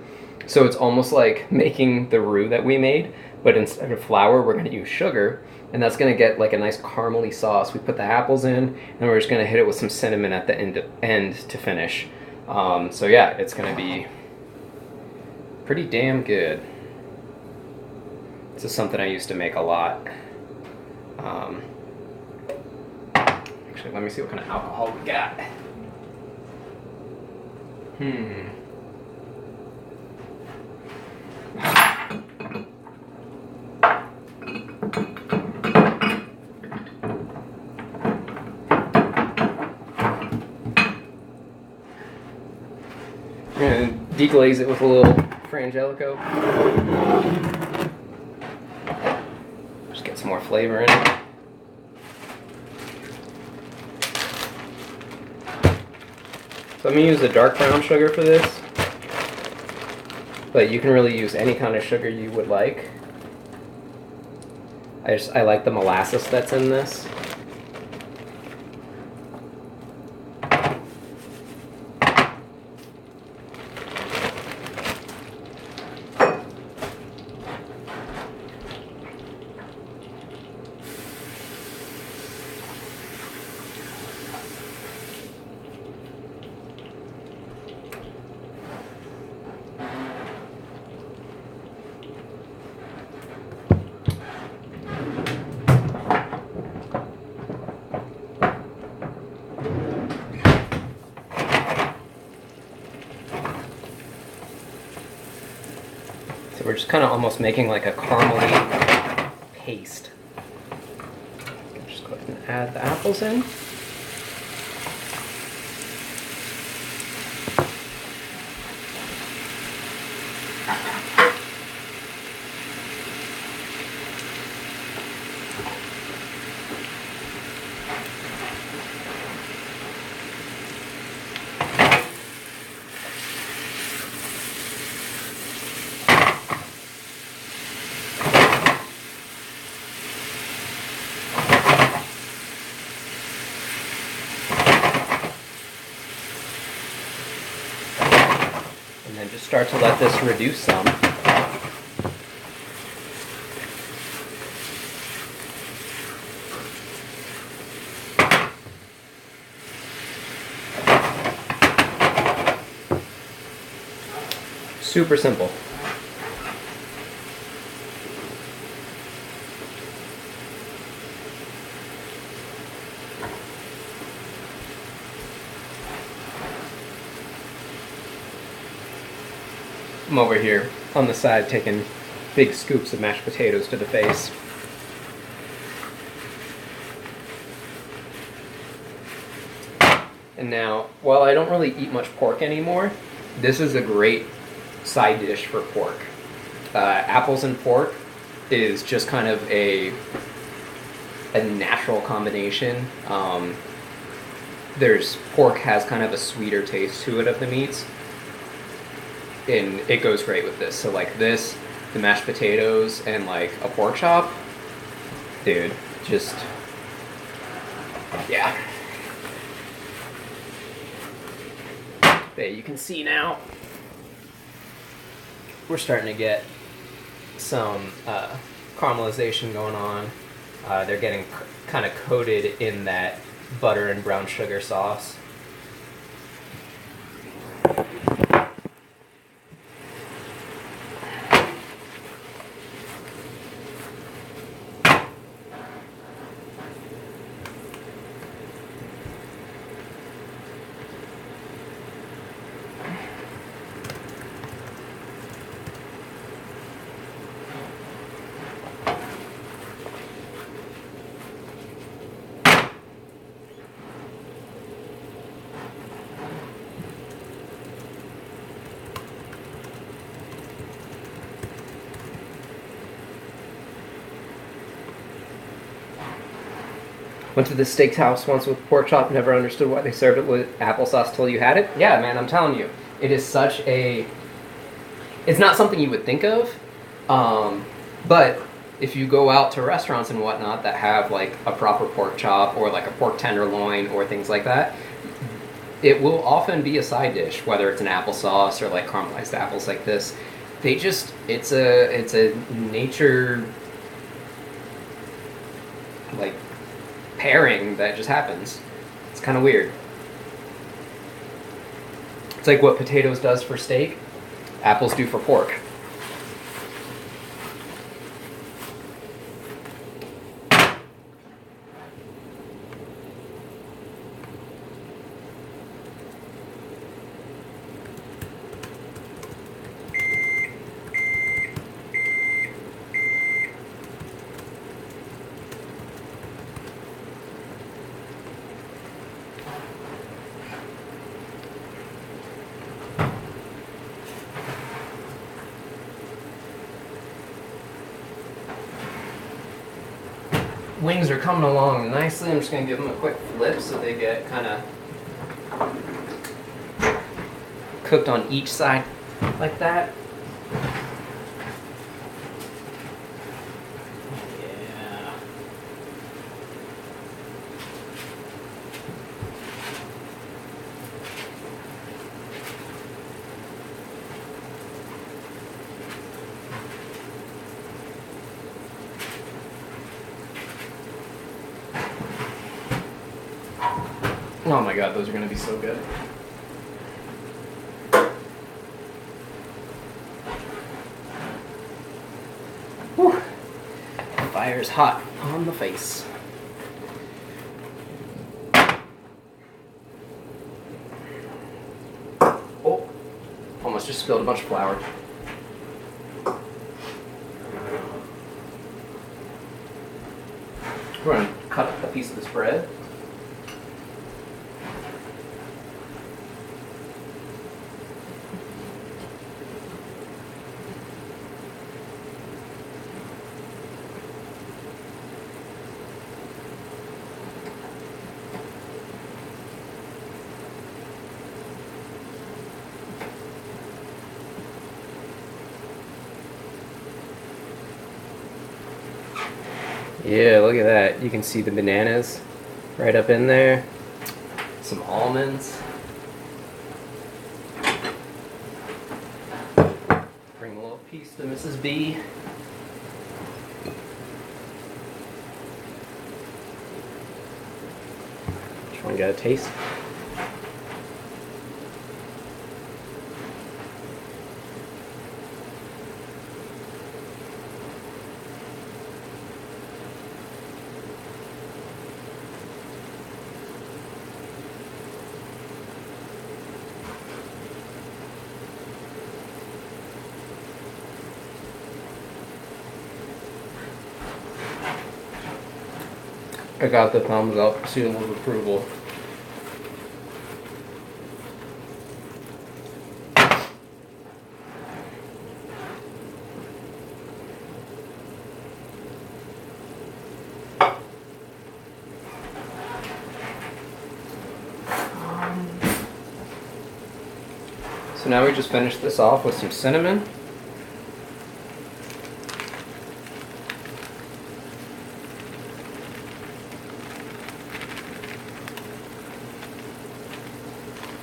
So it's almost like making the roux that we made, but instead of flour, we're going to use sugar, and that's going to get like a nice caramely sauce. We put the apples in, and we're just going to hit it with some cinnamon at the end to finish. So yeah, it's going to be pretty damn good. This is something I used to make a lot. Actually, let me see what kind of alcohol we got. I'm gonna deglaze it with a little Frangelico. Just get some more flavor in it. So I'm going to use the dark brown sugar for this, but you can really use any kind of sugar you would like. I like the molasses that's in this. So we're just kind of almost making like a caramely paste. Just go ahead and add the apples in. And then just start to let this reduce some. Super simple. I'm over here on the side taking big scoops of mashed potatoes to the face. And now, while I don't really eat much pork anymore, this is a great side dish for pork. Apples and pork is just kind of a natural combination. Pork has kind of a sweeter taste to it of the meats, and it goes great with this. So like this, the mashed potatoes, and like a pork chop, dude, just yeah. There, you can see now we're starting to get some caramelization going on. They're getting kind of coated in that butter and brown sugar sauce. Went to this steakhouse once with pork chop, never understood why they served it with applesauce till you had it. Yeah, man, I'm telling you. It is such a... It's not something you would think of, but if you go out to restaurants and whatnot that have like a proper pork chop or like a pork tenderloin or things like that, it will often be a side dish, whether it's an applesauce or like caramelized apples like this. They just... It's a nature... like... pairing that just happens. It's kind of weird. It's like what potatoes does for steak, apples do for pork. Wings are coming along nicely. I'm just going to give them a quick flip so they get kind of cooked on each side like that. Yeah. Oh my god, those are going to be so good. Whew. Fire's hot on the face. Oh, almost just spilled a bunch of flour. We're going to cut a piece of this bread. Yeah, look at that. You can see the bananas right up in there. Some almonds. little piece to Mrs. B. Just want to get a taste. I got the thumbs up, seal of approval. So now we just finish this off with some cinnamon.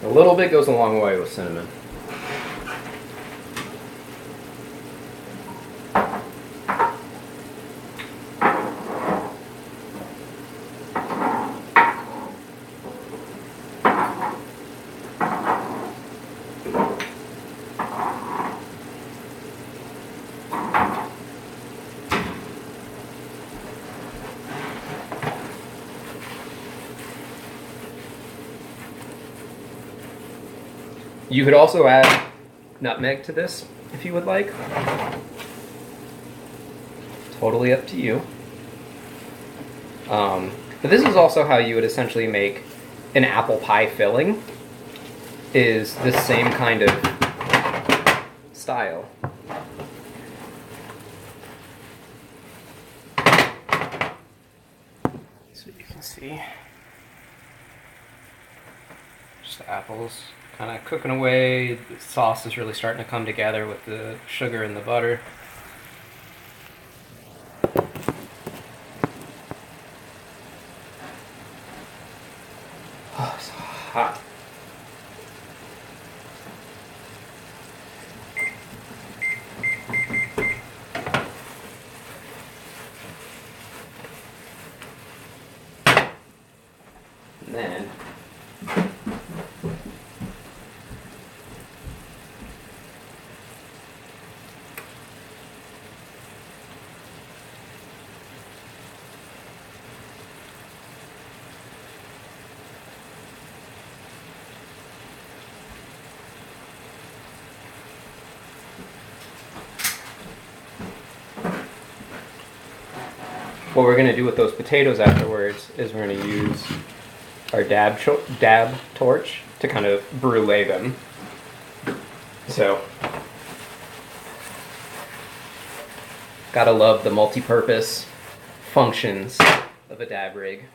A little bit goes a long way with cinnamon. You could also add nutmeg to this if you would like. Totally up to you. But this is also how you would essentially make an apple pie filling, is this same kind of style. So you can see just the apples kind of cooking away. The sauce is really starting to come together with the sugar and the butter. Oh, it's hot. And then what we're going to do with those potatoes afterwards is we're going to use our dab torch to kind of brulee them. So, gotta love the multi-purpose functions of a dab rig.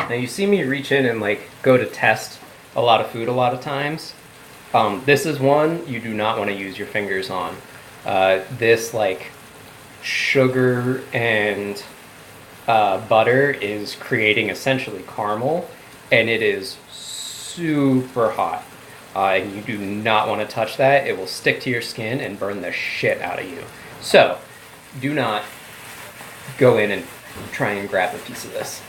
Now you see me reach in and like go to test a lot of food a lot of times. This is one you do not want to use your fingers on. This like sugar and butter is creating essentially caramel, and it is super hot. And you do not want to touch that. It will stick to your skin and burn the shit out of you. So do not go in and try and grab a piece of this.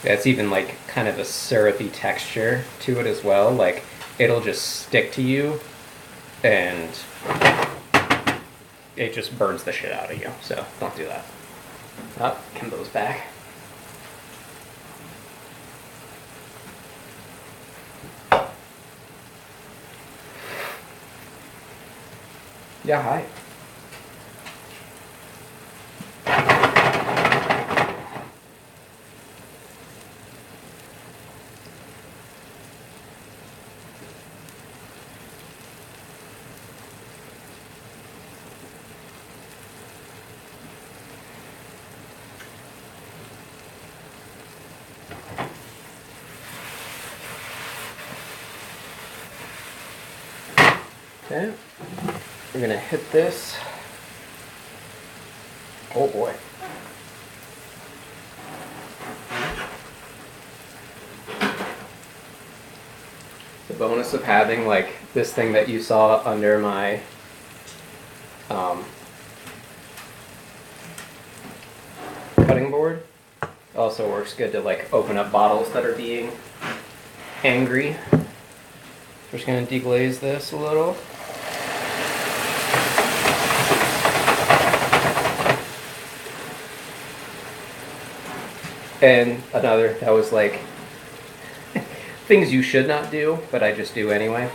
It's even like kind of a syrupy texture to it as well. Like it'll just stick to you and it just burns the shit out of you. So don't do that. Oh, Kimbo's back. Yeah, hi. Okay, we're gonna hit this. Oh boy. The bonus of having like this thing that you saw under my cutting board also works good to like open up bottles that are being angry. We're just gonna deglaze this a little. And another that was like things you should not do, but I just do anyway.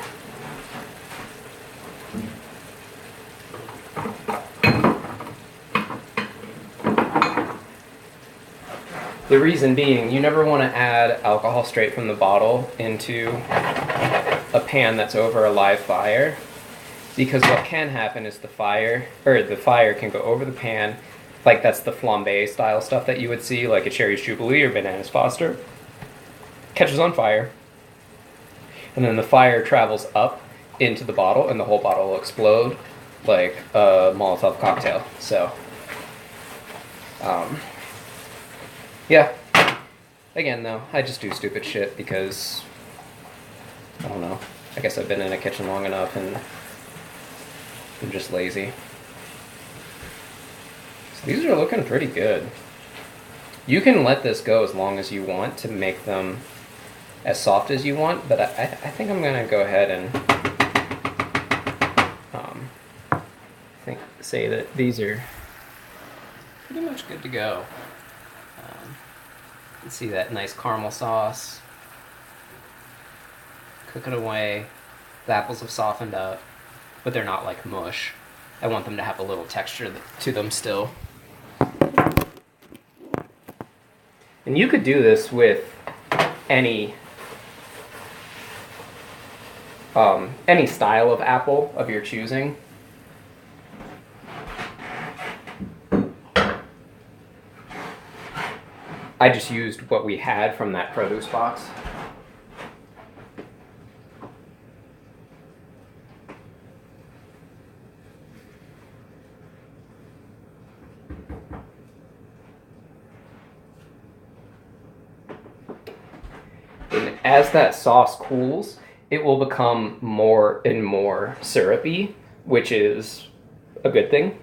The reason being, you never want to add alcohol straight from the bottle into a pan that's over a live fire, because what can happen is the fire can go over the pan, like that's the flambe style stuff that you would see, like a Cherry's Jubilee or Bananas Foster, catches on fire, and then the fire travels up into the bottle, and the whole bottle will explode like a Molotov cocktail. So, yeah. Again, though, I just do stupid shit because, I don't know, I guess I've been in a kitchen long enough and I'm just lazy. So these are looking pretty good. You can let this go as long as you want to make them as soft as you want, but I think I'm going to go ahead and say that these are pretty much good to go. You can see that nice caramel sauce. Cook it away. The apples have softened up, but they're not like mush. I want them to have a little texture to them still. And you could do this with any style of apple of your choosing. I just used what we had from that produce box. And as that sauce cools, it will become more and more syrupy, which is a good thing.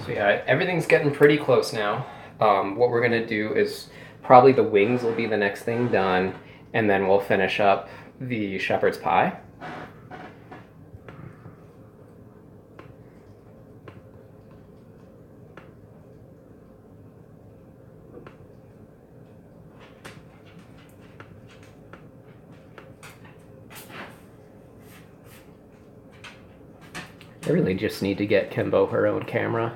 So yeah, everything's getting pretty close now. What we're gonna do is probably the wings will be the next thing done, and then we'll finish up the shepherd's pie. I really just need to get Kimbo her own camera.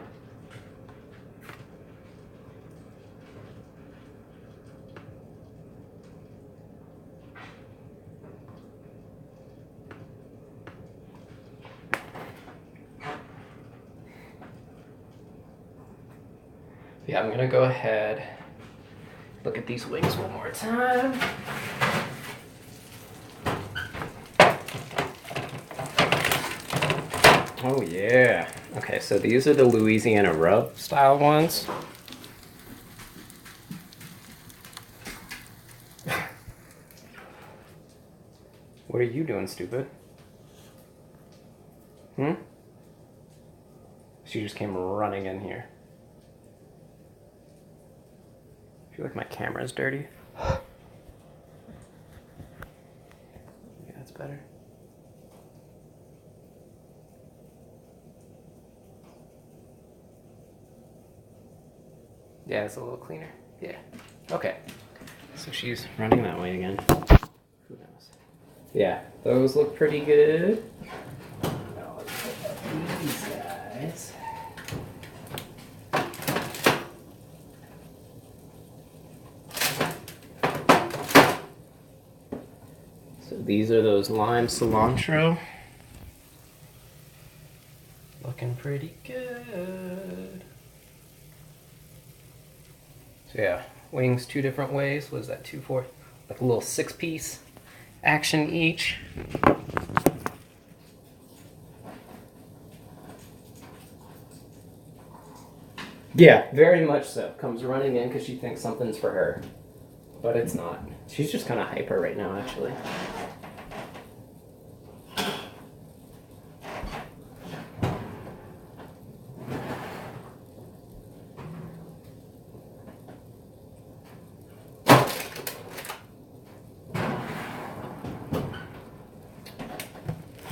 Yeah, I'm gonna go ahead, look at these wings one more time. Oh yeah. Okay, so these are the Louisiana rub style ones. What are you doing, stupid? She just came running in here. I feel like my camera's dirty. Yeah, that's better. Yeah, it's a little cleaner. Yeah. Okay. So she's running that way again. Who knows? Yeah, those look pretty good. Now let's put up these guys. So these are those lime cilantro. Looking pretty good. So yeah, wings 2 different ways. What is that, 2, 4? Like a little 6-piece action each. Yeah, very much so. Comes running in because she thinks something's for her. But it's not. She's just kind of hyper right now, actually.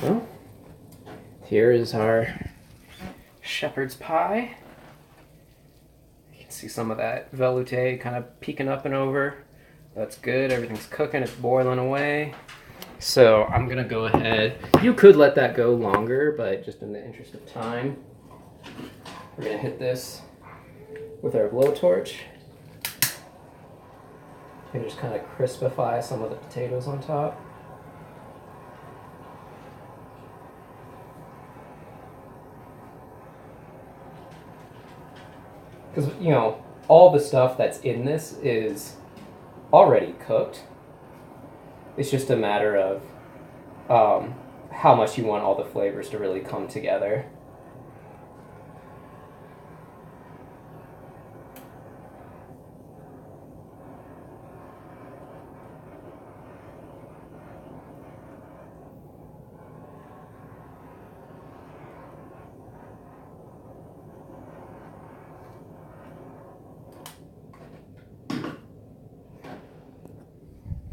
Well, here is our shepherd's pie. You can see some of that velouté kind of peeking up and over. That's good. Everything's cooking. It's boiling away. So I'm going to go ahead. You could let that go longer, but just in the interest of time, we're going to hit this with our blowtorch and just kind of crispify some of the potatoes on top. Because, you know, all the stuff that's in this is already cooked. It's just a matter of how much you want all the flavors to really come together.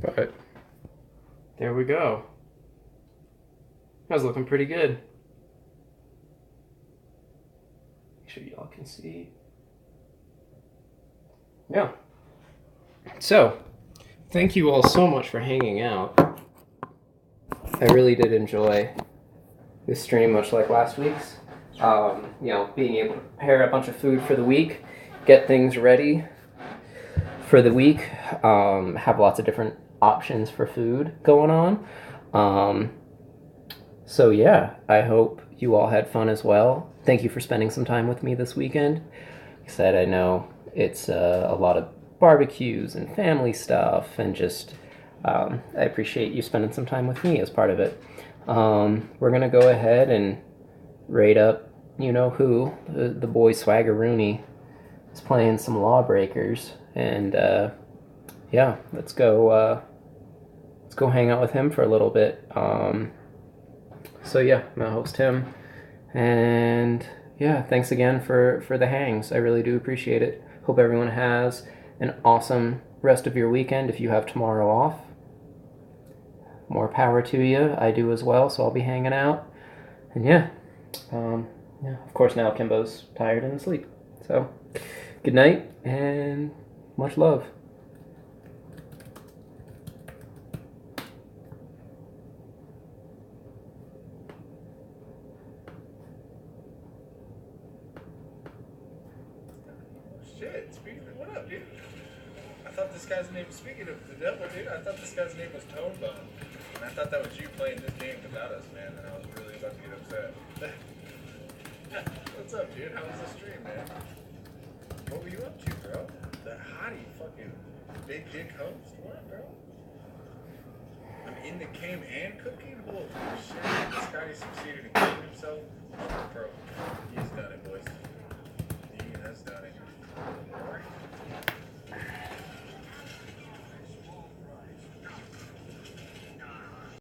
But there we go. That was looking pretty good. Make sure y'all can see. Yeah. So, thank you all so much for hanging out. I really did enjoy this stream, much like last week's. You know, being able to prepare a bunch of food for the week, get things ready for the week, have lots of different options for food going on. So yeah, I hope you all had fun as well. Thank you for spending some time with me this weekend. Like I said, I know it's a lot of barbecues and family stuff, and just I appreciate you spending some time with me as part of it. We're gonna go ahead and rate up, you know who, the boy Swaggeroony is playing some Lawbreakers, and yeah, let's go hang out with him for a little bit. So yeah, I'm gonna host him, and yeah, thanks again for the hangs. I really do appreciate it. Hope everyone has an awesome rest of your weekend. If you have tomorrow off, more power to you. I do as well, so I'll be hanging out. And yeah, of course now Kimbo's tired and asleep. So good night and much love. Shit, what up, dude? I thought this guy's name, speaking of the devil, dude, I thought this guy's name was Tonebone. And I thought that was you playing this game without us, man, and I was really about to get upset. What's up, dude? How was the stream, man? What were you up to, bro? The hottie fucking big dick host? What, bro? I'm in the game and cooking? Holy shit. This guy succeeded in killing himself. Bro, he's done it, boys. He has done it.